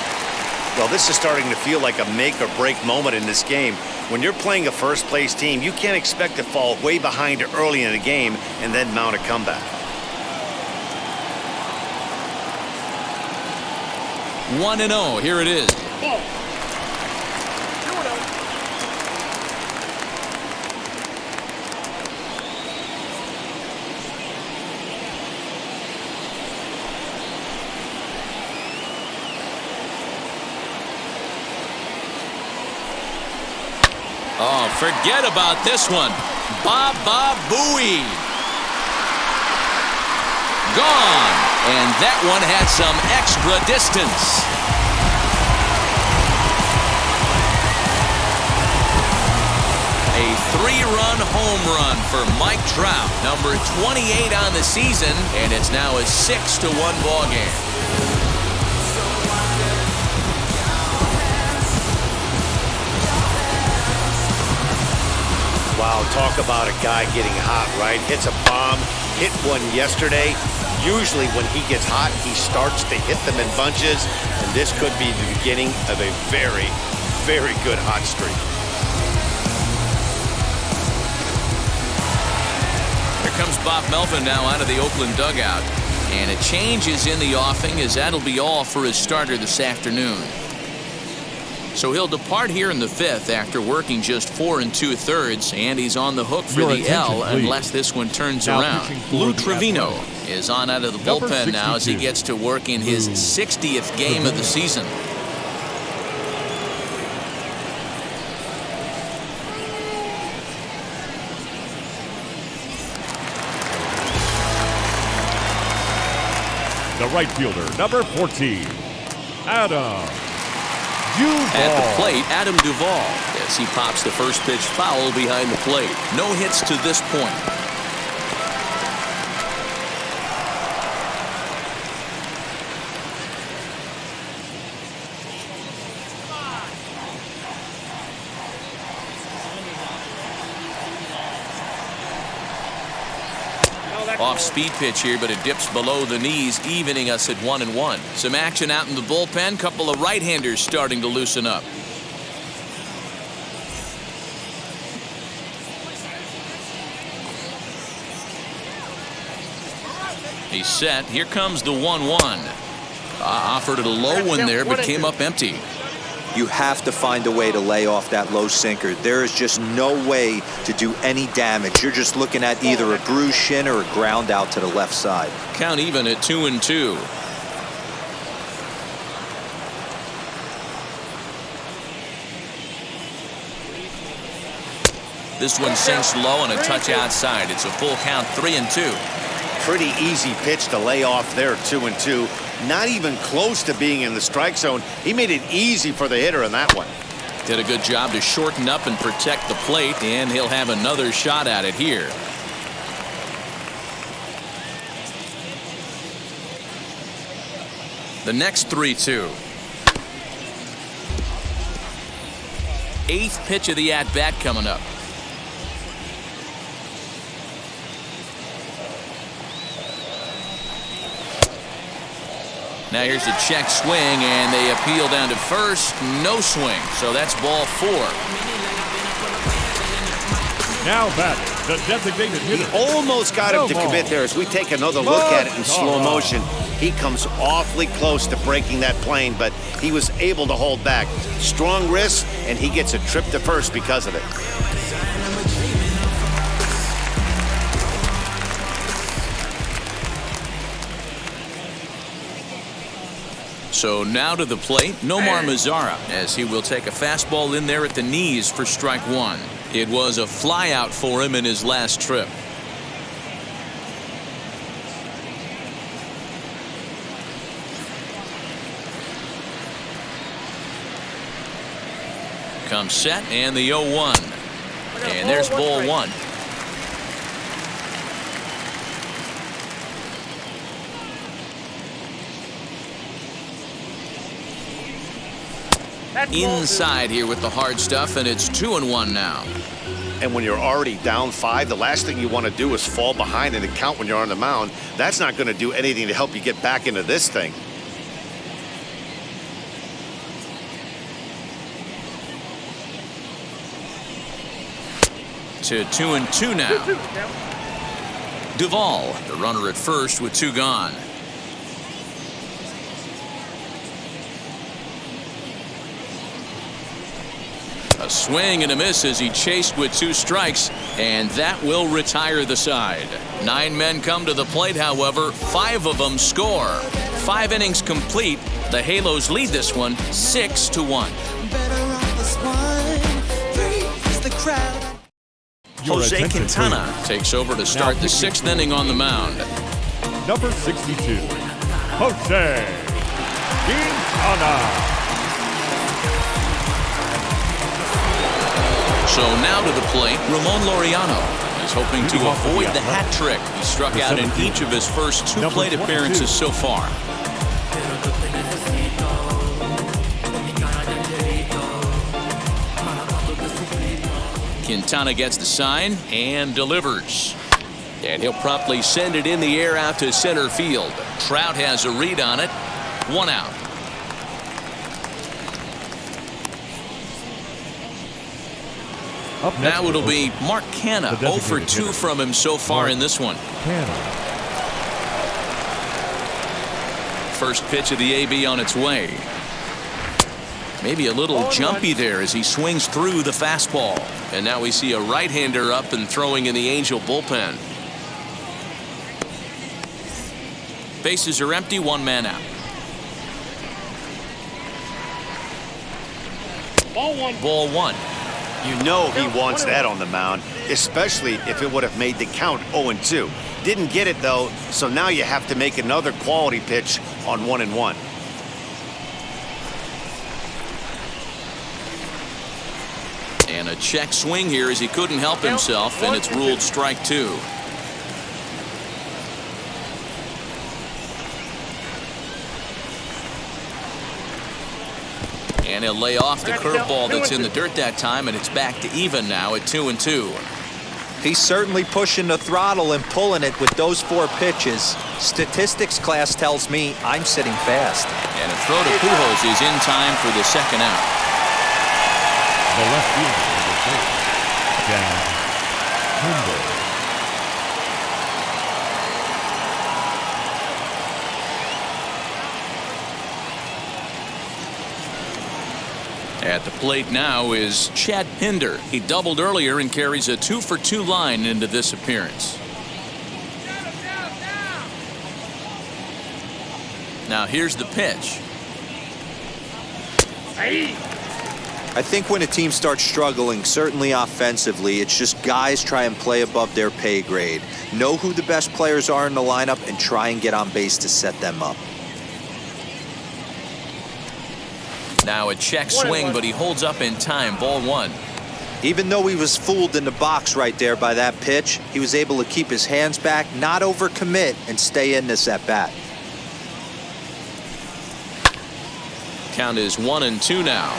Well, this is starting to feel like a make-or-break moment in this game. When you're playing a first-place team, you can't expect to fall way behind early in the game and then mount a comeback. 1-0, here it is. Oh, forget about this one. Baba Booey. Gone. And that one had some extra distance. A three-run home run for Mike Trout, number 28 on the season, and it's now a 6-1 ball game. Wow, talk about a guy getting hot, right? Hits a bomb, hit one yesterday. Usually when he gets hot, he starts to hit them in bunches, and this could be the beginning of a very, very good hot streak. Here comes Bob Melvin now out of the Oakland dugout, and a change is in the offing, as that'll be all for his starter this afternoon. So he'll depart here in the fifth after working just 4 2/3, and he's on the hook for the L unless this one turns around. Lou Trevino is on out of the bullpen now as he gets to work in his 60th game of the season. The right fielder, number 14, Adam Duvall. At the plate, Adam Duvall, as he pops the first pitch foul behind the plate. No hits to this point. Off-speed pitch here, but it dips below the knees, evening us at 1-1. Some action out in the bullpen. Couple of right-handers starting to loosen up. He's set. Here comes the 1-1. Offered it a low one there, but came up empty. You have to find a way to lay off that low sinker. There is just no way to do any damage. You're just looking at either a bruised shin or a ground out to the left side. Count even at 2-2. This one sinks low and a touch outside. It's a full count, 3-2. Pretty easy pitch to lay off there, 2-2. Not even close to being in the strike zone. He made it easy for the hitter in that one. Did a good job to shorten up and protect the plate, and he'll have another shot at it here. The next 3-2. Eighth pitch of the at-bat coming up. Now here's a check swing, and they appeal down to first. No swing, so that's ball 4. Now batting, the designated hitter. He almost got him to commit there. As we take another look at it in slow motion, he comes awfully close to breaking that plane, but he was able to hold back. Strong wrist, and he gets a trip to first because of it. So now to the plate, Nomar Mazara, as he will take a fastball in there at the knees for strike 1. It was a flyout for him in his last trip. Comes set, and the 0-1. And there's ball 1. Inside here with the hard stuff, and it's 2-1 now. And when you're already down 5, the last thing you want to do is fall behind in the count when you're on the mound. That's not going to do anything to help you get back into this thing. To 2-2 now. Duvall, the runner at first with 2 gone. A swing and a miss as he chased with 2 strikes, and that will retire the side. 9 men come to the plate, however, 5 of them score. 5 innings complete. The Halos lead this one 6-1. Jose Quintana takes over to start the 6th inning on the mound. Number 62, Jose Quintana. So now to the plate, Ramon Laureano is hoping to avoid the hat trick. He struck out in each of his first 2 plate appearances so far. Quintana gets the sign and delivers. And he'll promptly send it in the air out to center field. Trout has a read on it. 1 out. Now it'll be Mark Canha, 0 for 2 from him so far in this one. First pitch of the AB on its way. Maybe a little jumpy there as he swings through the fastball. And now we see a right-hander up and throwing in the Angel bullpen. Bases are empty, 1 man out. Ball 1. You know he wants that on the mound, especially if it would have made the count 0-2. Didn't get it, though, so now you have to make another quality pitch on 1-1. And a check swing here as he couldn't help himself, and it's ruled strike 2. And he'll lay off the curveball that's in the dirt that time, and it's back to even now at 2-2. He's certainly pushing the throttle and pulling it with those 4 pitches. Statistics class tells me I'm sitting fast. And a throw to Pujols is in time for the 2nd out. The left fielder, Dan Humble. At the plate now is Chad Pinder. He doubled earlier and carries a 2 for 2 line into this appearance. Now here's the pitch. I think when a team starts struggling, certainly offensively, it's just guys try and play above their pay grade. Know who the best players are in the lineup and try and get on base to set them up. Now a check swing, but he holds up in time. Ball 1. Even though he was fooled in the box right there by that pitch, he was able to keep his hands back, not overcommit, and stay in this at bat. Count is 1-2 now.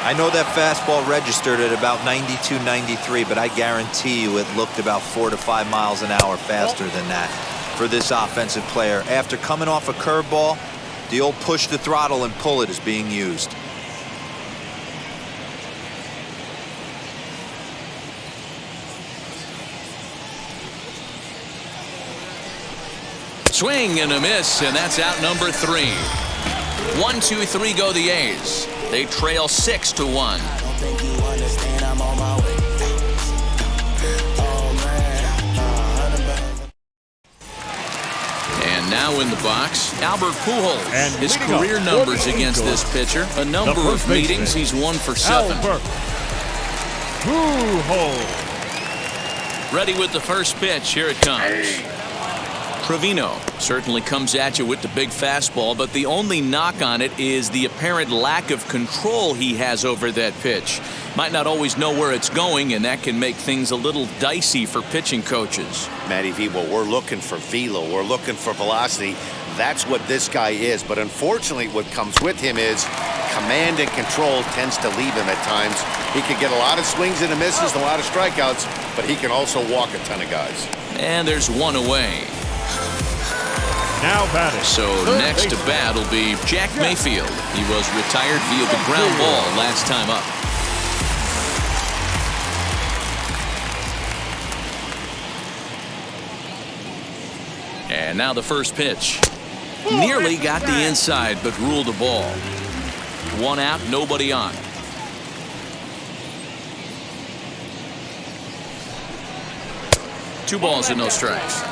I know that fastball registered at about 92, 93, but I guarantee you it looked about 4 to 5 miles an hour faster than that for this offensive player. After coming off a curveball, the old push the throttle and pull it is being used. Swing and a miss, and that's out number 3. 1, 2, 3 go the A's. They trail 6-1. And now in the box, Albert Pujols. And his career numbers against this pitcher. A number of meetings, he's 1 for 7. Albert Pujols. Ready with the first pitch. Here it comes. Trevino certainly comes at you with the big fastball, but the only knock on it is the apparent lack of control he has over that pitch. Might not always know where it's going, and that can make things a little dicey for pitching coaches. Matty V, well, we're looking for velo. We're looking for velocity. That's what this guy is. But unfortunately, what comes with him is command and control tends to leave him at times. He can get a lot of swings and misses, a lot of strikeouts, but he can also walk a ton of guys. And there's one away. Now batting. So next to bat will be Jack Mayfield. He was retired via the ground ball last time up. And now the first pitch. Nearly got the inside, but ruled the ball. 1 out, nobody on. Two balls and no strikes.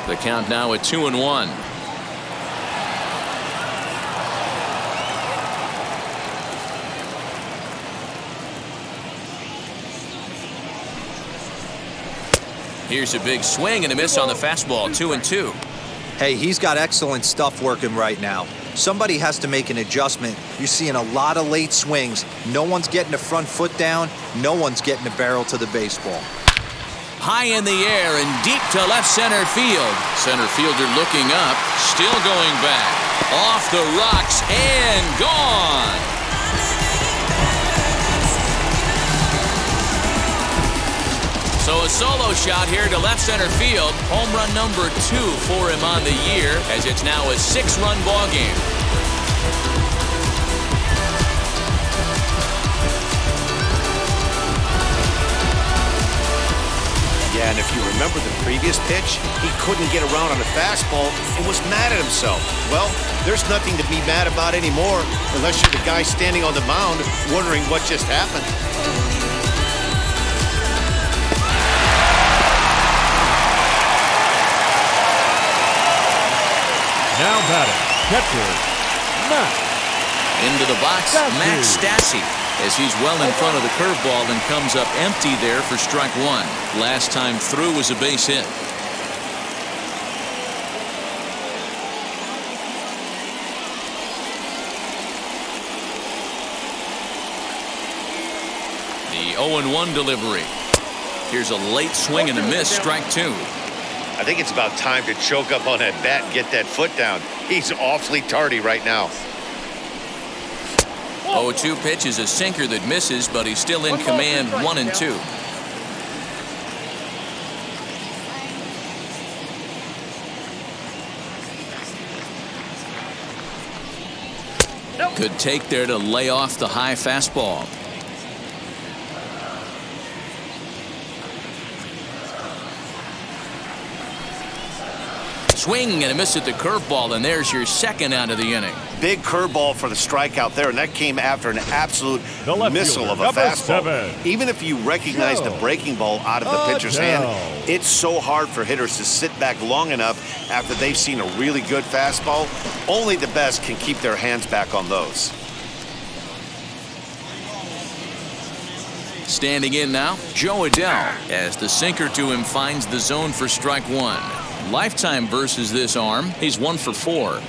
The count now at 2-1. Here's a big swing and a miss on the fastball. 2-2. Hey, he's got excellent stuff working right now. Somebody has to make an adjustment. You're seeing a lot of late swings. No one's getting the front foot down. No one's getting the barrel to the baseball. High in the air and deep to left center field. Center fielder looking up, still going back. Off the rocks and gone. So a solo shot here to left center field. Home run number 2 for him on the year, as it's now a 6-run ball game. Yeah, and if you remember the previous pitch, he couldn't get around on a fastball and was mad at himself. Well, there's nothing to be mad about anymore unless you're the guy standing on the mound wondering what just happened. Now batting, catcher, Matt. Into the box, Max Stassi, as he's well in front of the curveball and comes up empty there for strike 1. Last time through was a base hit. The 0-1 delivery. Here's a late swing and a miss, strike 2. I think it's about time to choke up on that bat and get that foot down. He's awfully tardy right now. 0-2 pitch is a sinker that misses, but he's still in command. 1-2. Good take there to lay off the high fastball. Swing and a miss at the curveball, and there's your second out of the inning. Big curveball for the strikeout there, and that came after an absolute missile of a fastball. 7. Even if you recognize the breaking ball out of the pitcher's hand, it's so hard for hitters to sit back long enough after they've seen a really good fastball. Only the best can keep their hands back on those. Standing in now, Joe Adele, as the sinker to him finds the zone for strike one. Lifetime versus this arm, he's 1 for 4.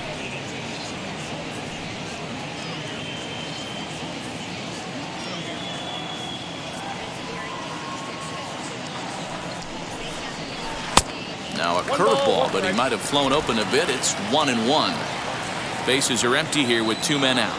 Now a curveball, but he might have flown open a bit. It's 1-1. Bases are empty here with 2 men out.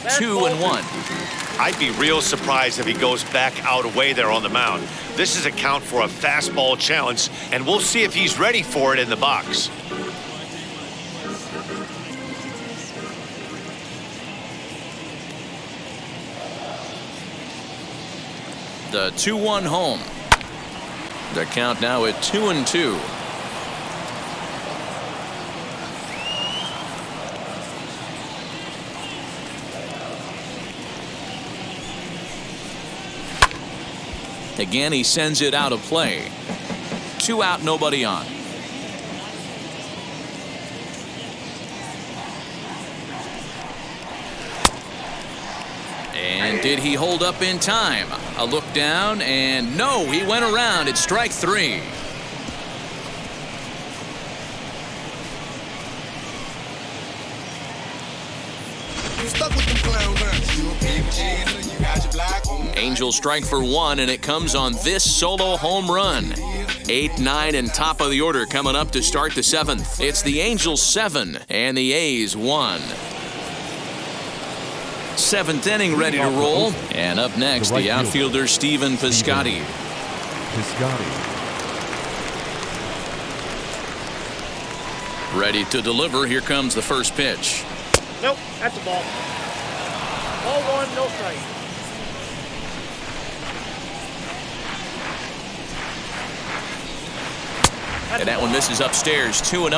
That's 2-1. I'd be real surprised if he goes back out away there on the mound. This is a count for a fastball challenge, and we'll see if he's ready for it in the box. The 2-1 home. The count now at 2-2. Again, he sends it out of play. 2 out, nobody on. And did he hold up in time? A look down, and no, he went around. It's strike 3. Angels strike for 1, and it comes on this solo home run. 8, 9, and top of the order coming up to start the 7th. It's the Angels 7 and the A's 1. 7th inning ready to roll. And up next, the outfielder Stephen Piscotty. Ready to deliver. Here comes the first pitch. Nope, that's a ball. Ball 1, no strike. And that one misses upstairs, 2-0.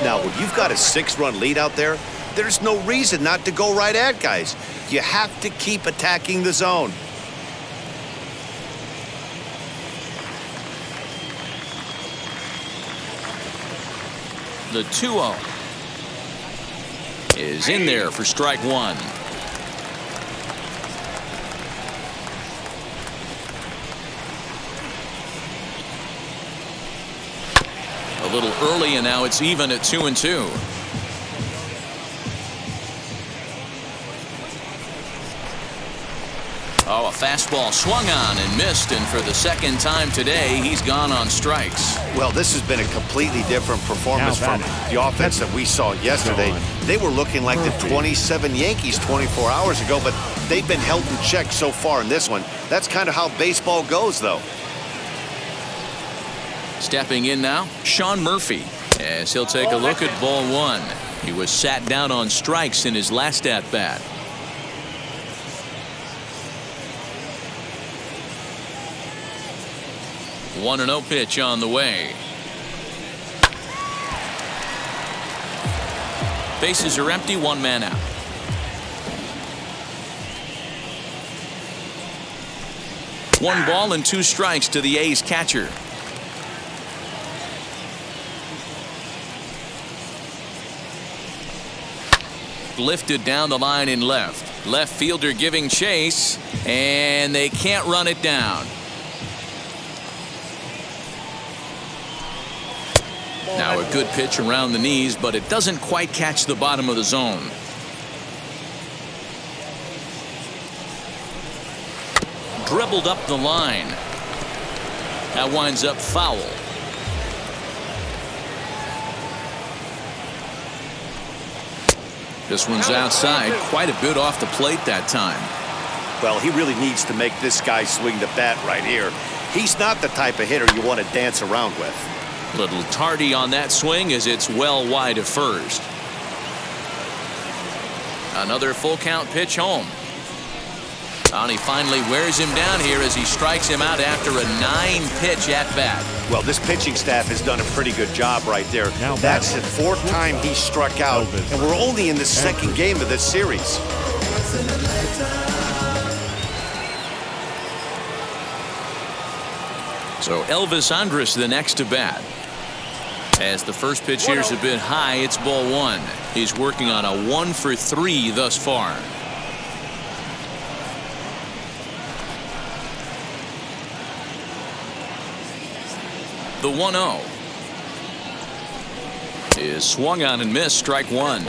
Now, when you've got a 6-run lead out there, there's no reason not to go right at guys. You have to keep attacking the zone. The 2-0 is in there for strike 1. A little early, and now it's even at 2-2. Oh, a fastball swung on and missed, and for the second time today, he's gone on strikes. Well, this has been a completely different performance from the offense that we saw yesterday. They were looking like the 27 Yankees 24 hours ago, but they've been held in check so far in this one. That's kind of how baseball goes, though. Stepping in now, Sean Murphy, as he'll take a look at ball 1. He was sat down on strikes in his last at-bat. The 1-0 pitch on the way. Bases are empty, 1 man out. One ball and 2 strikes to the A's catcher. Lifted down the line in left. Left fielder giving chase, and they can't run it down. Now a good pitch around the knees, but it doesn't quite catch the bottom of the zone. Dribbled up the line. That winds up foul. This one's outside, quite a bit off the plate that time. Well, he really needs to make this guy swing the bat right here. He's not the type of hitter you want to dance around with. Little tardy on that swing as it's well wide of first. Another full count pitch home. And he finally wears him down here as he strikes him out after a 9-pitch at-bat. Well, this pitching staff has done a pretty good job right there. That's the 4th time he struck out, and we're only in the 2nd game of this series. So Elvis Andrus the next to bat. As the first pitch here is a bit high, it's ball 1. He's working on a 1-for-3 thus far. The 1-0 is swung on and missed, strike 1.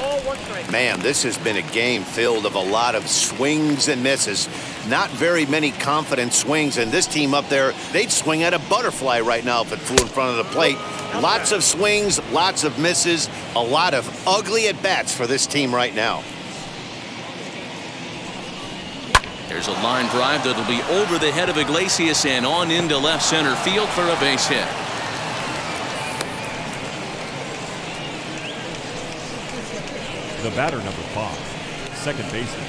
Man, this has been a game filled of a lot of swings and misses. Not very many confident swings, and this team up there, they'd swing at a butterfly right now if it flew in front of the plate. Lots of swings, lots of misses, a lot of ugly at-bats for this team right now. There's a line drive that'll be over the head of Iglesias and on into left center field for a base hit. The batter, number 5, second baseman,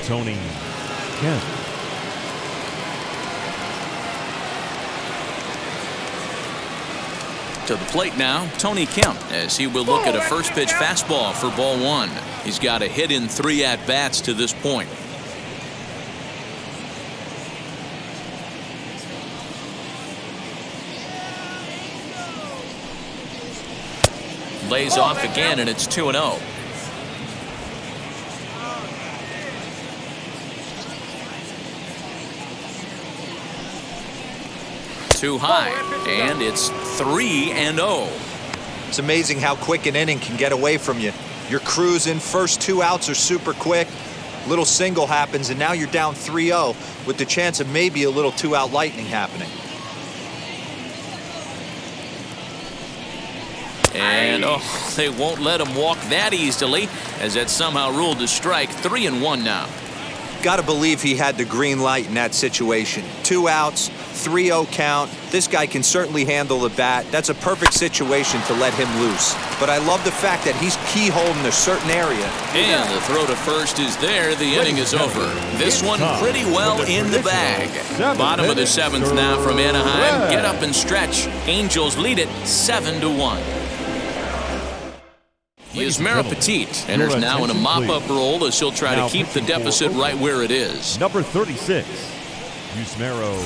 Tony Kemp. To the plate now, Tony Kemp, as he will look at a first pitch fastball for ball 1. He's got a hit in 3 at-bats to this point. Lays off again, and it's 2-0. Too high, and it's 3-0. It's amazing how quick an inning can get away from you. You're cruising, first 2 outs are super quick, little single happens, and now you're down 3-0 with the chance of maybe a little 2-out lightning happening. And they won't let him walk that easily, as that's somehow ruled a strike. 3-1 now. Gotta believe he had the green light in that situation. 2 outs, 3-0 count. This guy can certainly handle the bat. That's a perfect situation to let him loose. But I love the fact that he's keyholding a certain area. And the throw to first is there. The inning is over. This one pretty well in the bag. Bottom of the 7th now from Anaheim. Get up and stretch. Angels lead it 7-1. Yusmeiro Petit enters now in a mop-up role as he'll try to keep the deficit right where it is. Number 36, Yusmeiro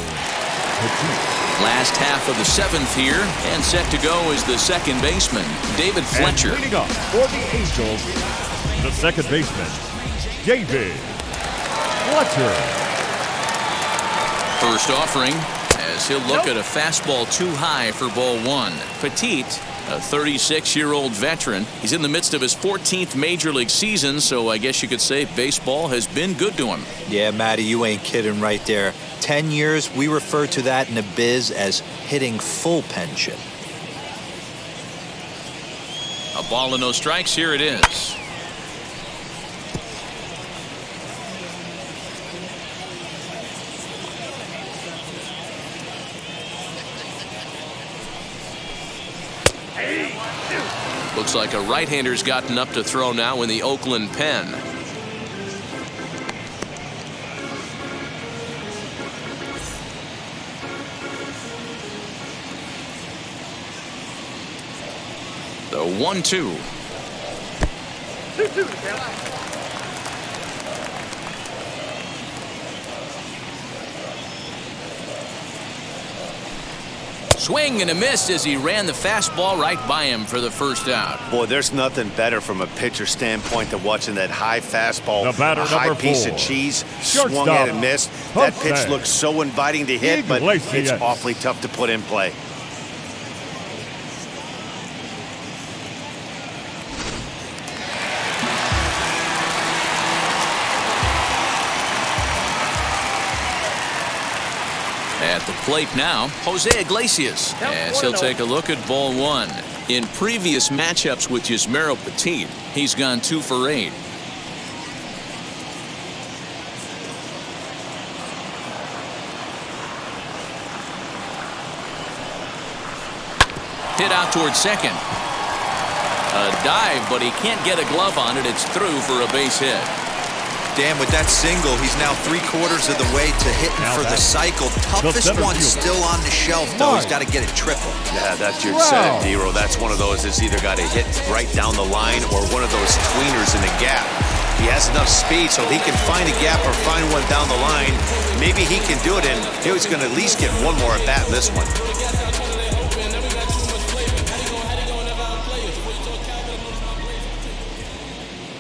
Petit. Last half of the 7th here, and set to go is the second baseman, David Fletcher. And leading up for the Angels, the second baseman, David Fletcher. First offering, as he'll look at a fastball too high for ball 1. Petit, a 36-year-old veteran. He's in the midst of his 14th Major League season, so I guess you could say baseball has been good to him. Yeah, Matty, you ain't kidding right there. 10 years, we refer to that in the biz as hitting full pension. A ball and no strikes, here it is. Looks like a right-hander's gotten up to throw now in the Oakland pen. The 1-2. Swing and a miss as he ran the fastball right by him for the first out. Boy, there's nothing better from a pitcher standpoint than watching that high fastball, the batter, a high number piece 4. of cheese, Shortstop, swung at and missed. That pitch Jose looks so inviting to hit, but Iglesias. it's awfully tough to put in play. At the plate now, Jose Iglesias, as he'll take a look at ball 1. In previous matchups with Yusmeiro Petit, he's gone 2 for 8. Hit out towards second. A dive, but he can't get a glove on it. It's through for a base hit. Dan, with that single, he's now 3/4 of the way to hitting for the cycle. Toughest one still on the shelf, though. He's got to get it triple. Yeah, that's your set, D-Row. That's one of those that's either got to hit right down the line or one of those tweeners in the gap. He has enough speed so he can find a gap or find one down the line. Maybe he can do it, and he's going to at least get one more at bat in this one.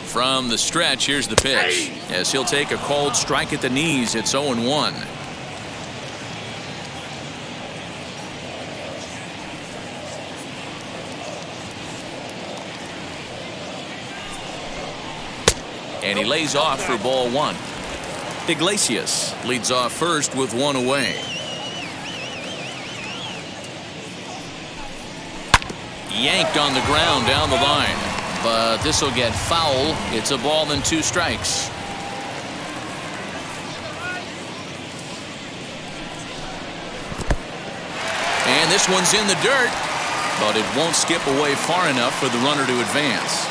From the stretch, here's the pitch. As he'll take a cold strike at the knees, it's 0-1. And he lays off for ball one. Iglesias leads off first with one away. Yanked on the ground down the line. But this will get foul. It's a ball and 2 strikes. And this one's in the dirt, but it won't skip away far enough for the runner to advance.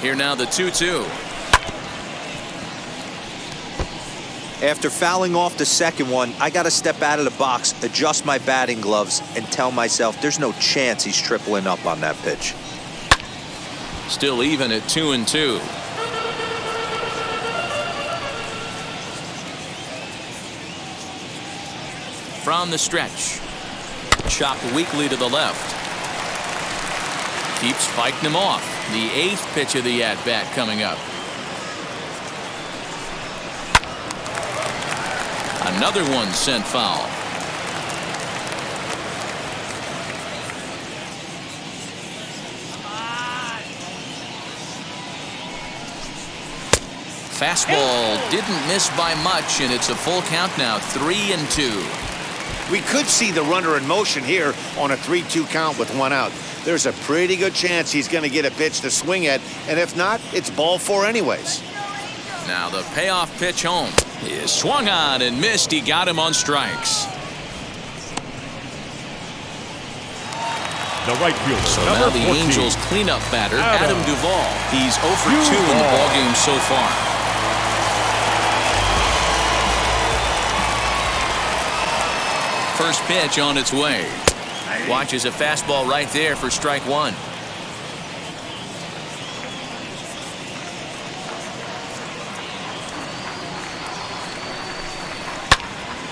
Here now the 2-2. After fouling off the second one, I got to step out of the box, adjust my batting gloves, and tell myself there's no chance he's tripling up on that pitch. Still even at 2-2. From the stretch. Chopped weakly to the left. Keeps fighting him off. The 8th pitch of the at-bat coming up. Another one sent foul. Fastball didn't miss by much, and it's a full count now, 3-2. We could see the runner in motion here on a 3-2 count with 1 out. There's a pretty good chance he's going to get a pitch to swing at, and if not, it's ball 4 anyways. Now the payoff pitch home is swung on and missed. He got him on strikes. The right fielder. So now the 14. Angels cleanup batter, Adam Duvall. He's 0 for 2 in the ballgame so far. First pitch on its way. Watches a fastball right there for strike 1.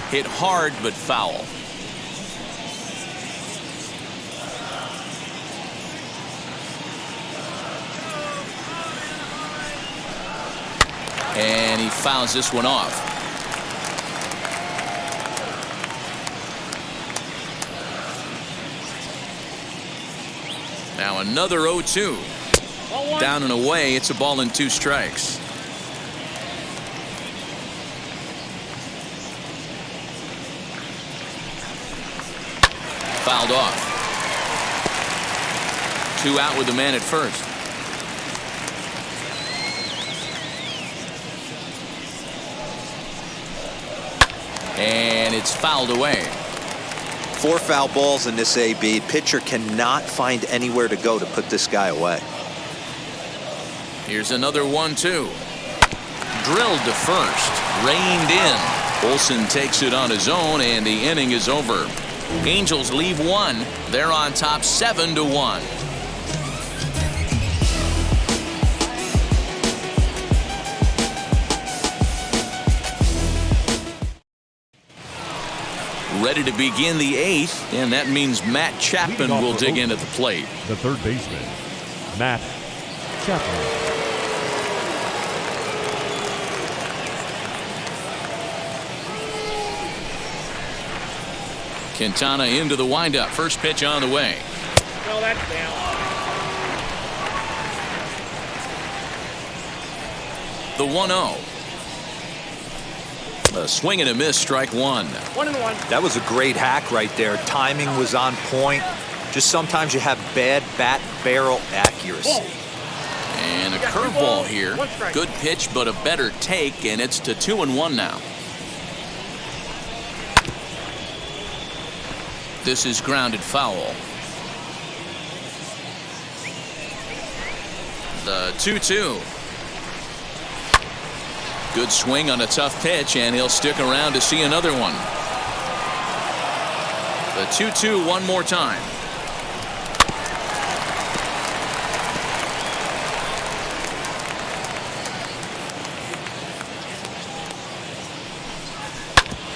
Hit hard but foul. And he fouls this one off. Now another 0-2. Down and away. It's a ball and 2 strikes. Fouled off. 2 out with the man at first. And it's fouled away. 4 foul balls in this AB. Pitcher cannot find anywhere to go to put this guy away. Here's another 1-2. Drilled to first. Reined in. Olsen takes it on his own, and the inning is over. Angels leave 1. They're on top 7-1. Ready to begin the 8th, and that means Matt Chapman will dig in at the plate. The third baseman, Matt Chapman. Quintana into the windup. First pitch on the way. No, that's down. The 1-0. A swing and a miss, strike 1. 1-1. That was a great hack right there. Timing was on point. Just sometimes you have bad bat barrel accuracy. And a curveball here. Good pitch, but a better take, and it's to 2-1 now. This is grounded foul. The 2-2. Good swing on a tough pitch, and he'll stick around to see another one. The 2-2 one more time.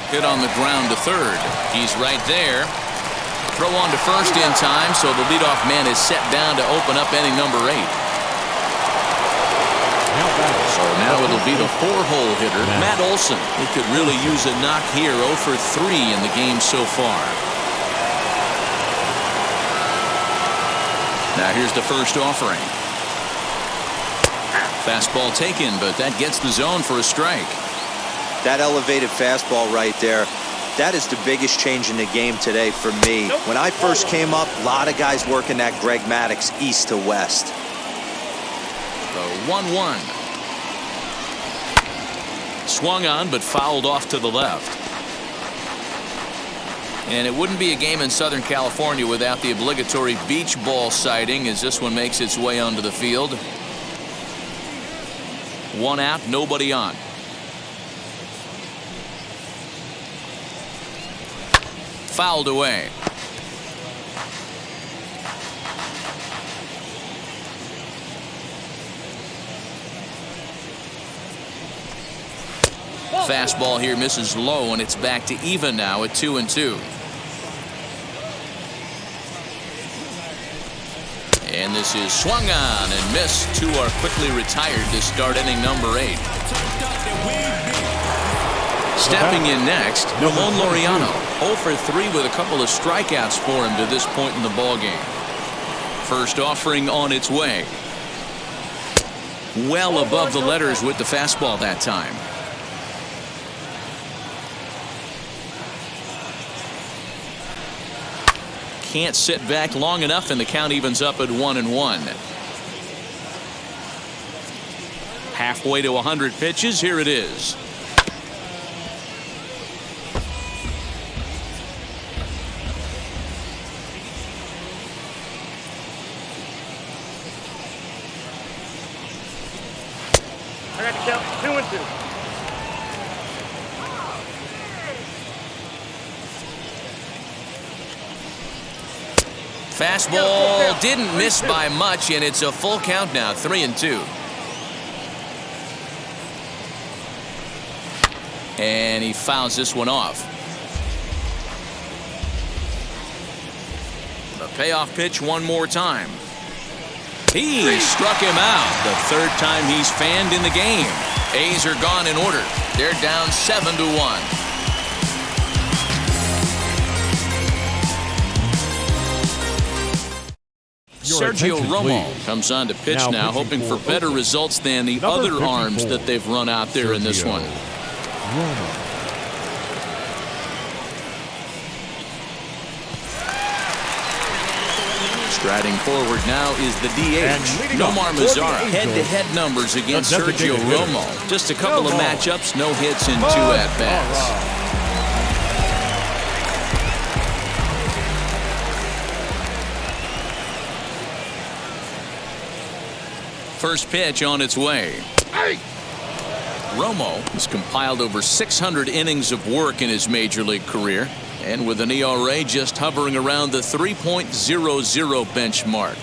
Hit on the ground to third. He's right there. Throw on to first in time, so the leadoff man is set down to open up inning number 8. So now it'll be the 4-hole hitter, Matt Olson. He could really use a knock here. 0 for 3 in the game so far. Now here's the first offering. Fastball taken, but that gets the zone for a strike. That elevated fastball right there, that is the biggest change in the game today for me. When I first came up, a lot of guys working that Greg Maddux east to west. The 1-1. Swung on, but fouled off to the left. And it wouldn't be a game in Southern California without the obligatory beach ball sighting as this one makes its way onto the field. 1 out, nobody on. Fouled away. Fastball here misses low, and it's back to even now at 2-2. And this is swung on and missed. 2 are quickly retired to start inning number 8. Stepping in next, Ramon Laureano. 0 for 3 with a couple of strikeouts for him to this point in the ballgame. First offering on its way. Well above the letters with the fastball that time. Can't sit back long enough, and the count evens up at 1-1. Halfway to 100 pitches. Here it is. I got to count 2-2. Fastball didn't miss by much, and it's a full count now, 3-2. And he fouls this one off. The payoff pitch one more time. He struck him out. The 3rd time he's fanned in the game. A's are gone in order. They're down 7-1. Sergio Romo comes on to pitch now, hoping for better results than the other arms that they've run out there in this one. Striding forward now is the DH, Nomar Mazara. Head-to-head numbers against Sergio Romo. Just a couple of matchups, no hits and 2 at-bats. First pitch on its way. Romo has compiled over 600 innings of work in his major league career, and with an ERA just hovering around the 3.00 benchmark.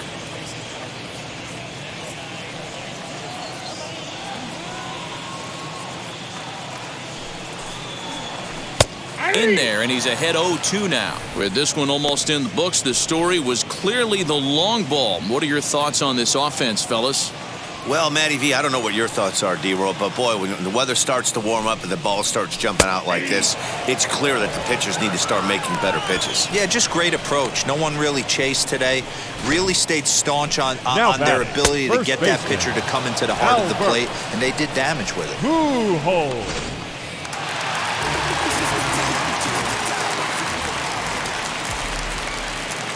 In there, and he's ahead 0-2 now. With this one almost in the books, the story was clearly the long ball. What are your thoughts on this offense, fellas? Well, Matty V, I don't know what your thoughts are, D-Roll, but boy, when the weather starts to warm up and the ball starts jumping out like this, it's clear that the pitchers need to start making better pitches. Yeah, just great approach. No one really chased today. Really stayed staunch on their ability to get that pitcher to come into the heart of the plate, and they did damage with it.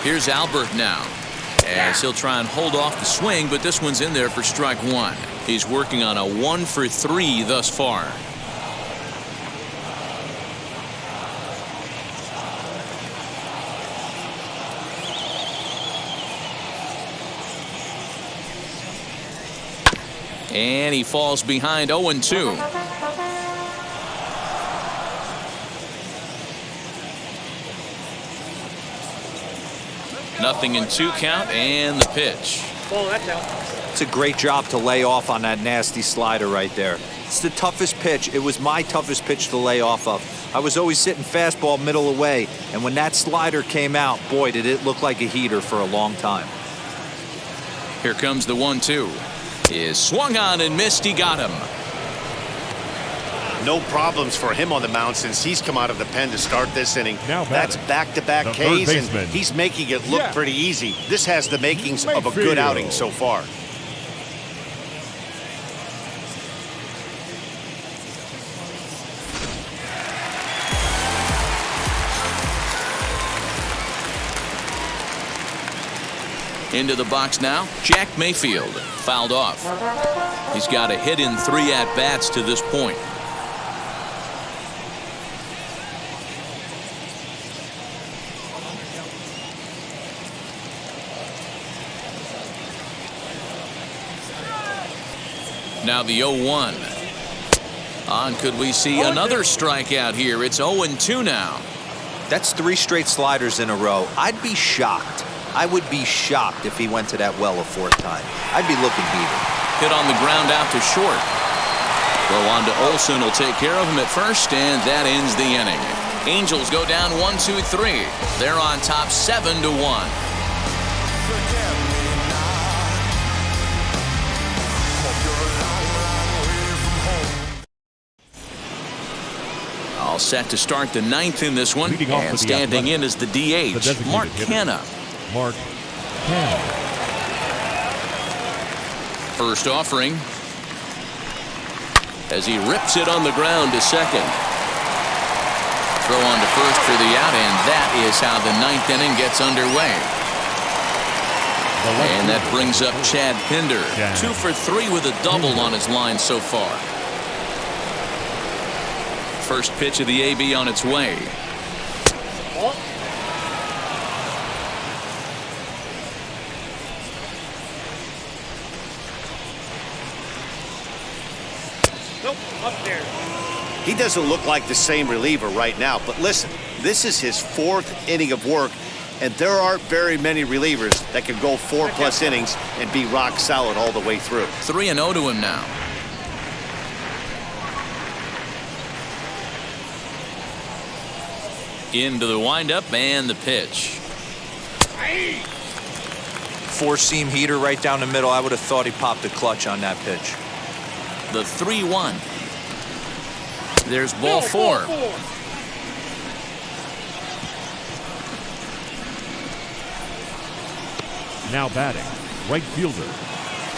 Here's Albert now, as he'll try and hold off the swing, but this one's in there for strike 1. He's working on a 1 for 3 thus far. And he falls behind 0-2. Nothing in 2 count, and the pitch. It's a great job to lay off on that nasty slider right there. It's the toughest pitch. It was my toughest pitch to lay off of. I was always sitting fastball middle away, and when that slider came out, boy, did it look like a heater for a long time. Here comes the 1-2. Is swung on and missed. He got him. No problems for him on the mound since he's come out of the pen to start this inning. That's back-to-back Ks, and he's making it look pretty easy. This has the makings of a good outing so far. Into the box now, Jack Mayfield, fouled off. He's got a hit in 3 at-bats to this point. Now the 0-1. On, could we see another strikeout here? It's 0-2 now. That's 3 straight sliders in a row. I'd be shocked. I would be shocked if he went to that well a 4th time. I'd be looking heated. Hit on the ground out to short. Throw on to Olsen will take care of him at first, and that ends the inning. Angels go down 1-2-3. They're on top 7-1. All set to start the 9th in this one, and standing in is the DH, Mark Canha. First offering as he rips it on the ground to second. Throw on to first for the out, and that is how the 9th inning gets underway. And that brings up Chad Pinder, 2 for 3 with a double on his line so far. First pitch of the AB on its way. He doesn't look like the same reliever right now, but listen, this is his 4th inning of work, and there aren't very many relievers that can go 4+ innings and be rock solid all the way through. 3-0 to him now. Into the windup and the pitch. 4-seam heater right down the middle. I would have thought he popped a clutch on that pitch. The 3-1. There's ball 4. Now batting, right fielder,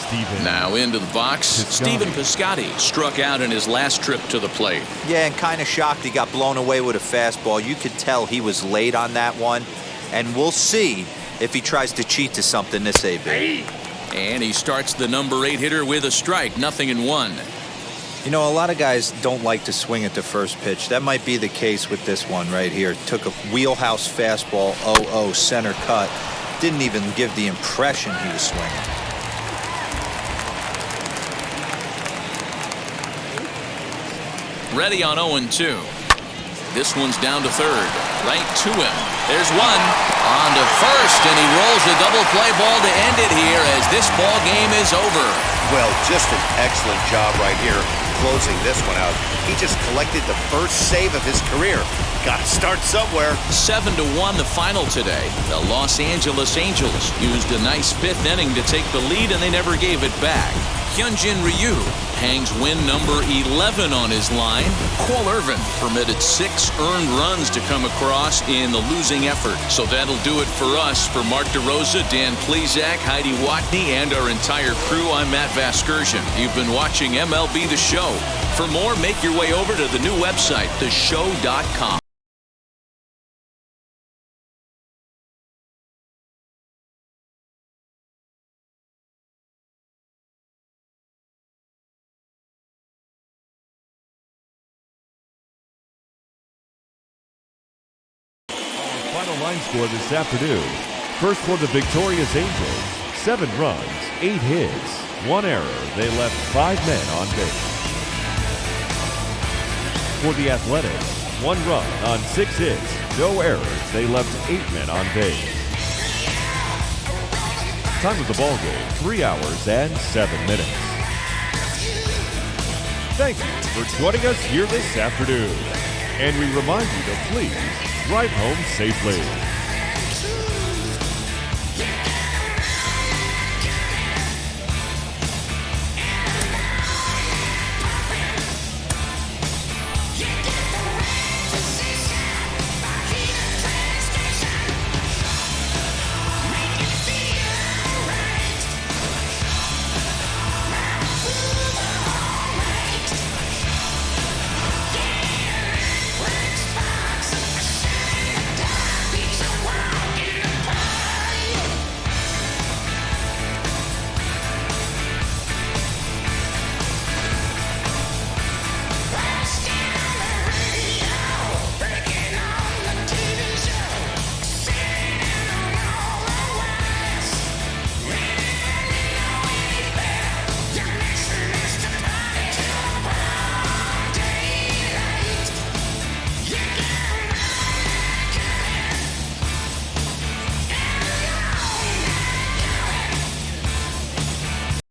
Stephen. Now into the box, Stephen Piscotty struck out in his last trip to the plate. Yeah, and kind of shocked he got blown away with a fastball. You could tell he was late on that one, and we'll see if he tries to cheat to something this AB. And he starts the number 8 hitter with a strike, 0-1. You know, a lot of guys don't like to swing at the first pitch. That might be the case with this one right here. Took a wheelhouse fastball, 0-0, center cut. Didn't even give the impression he was swinging. Ready on 0-2. This one's down to third. Right to him. There's one. On to first, and he rolls a double play ball to end it here as this ball game is over. Well, just an excellent job right here closing this one out. He just collected the first save of his career. Got to start somewhere. 7-1 the final today. The Los Angeles Angels used a nice 5th inning to take the lead, and they never gave it back. Hyunjin Ryu hangs win number 11 on his line. Cole Irvin permitted 6 earned runs to come across in the losing effort. So that'll do it for us. For Mark DeRosa, Dan Plezak, Heidi Watney, and our entire crew, I'm Matt Vasgersian. You've been watching MLB The Show. For more, make your way over to the new website, theshow.com. Final line score this afternoon. First for the victorious Angels, 7 runs, 8 hits. 1 error, they left 5 men on base. For the Athletics, 1 run on 6 hits, no errors, they left 8 men on base. Time of the ball game, 3 hours and 7 minutes. Thank you for joining us here this afternoon. And we remind you to please drive home safely.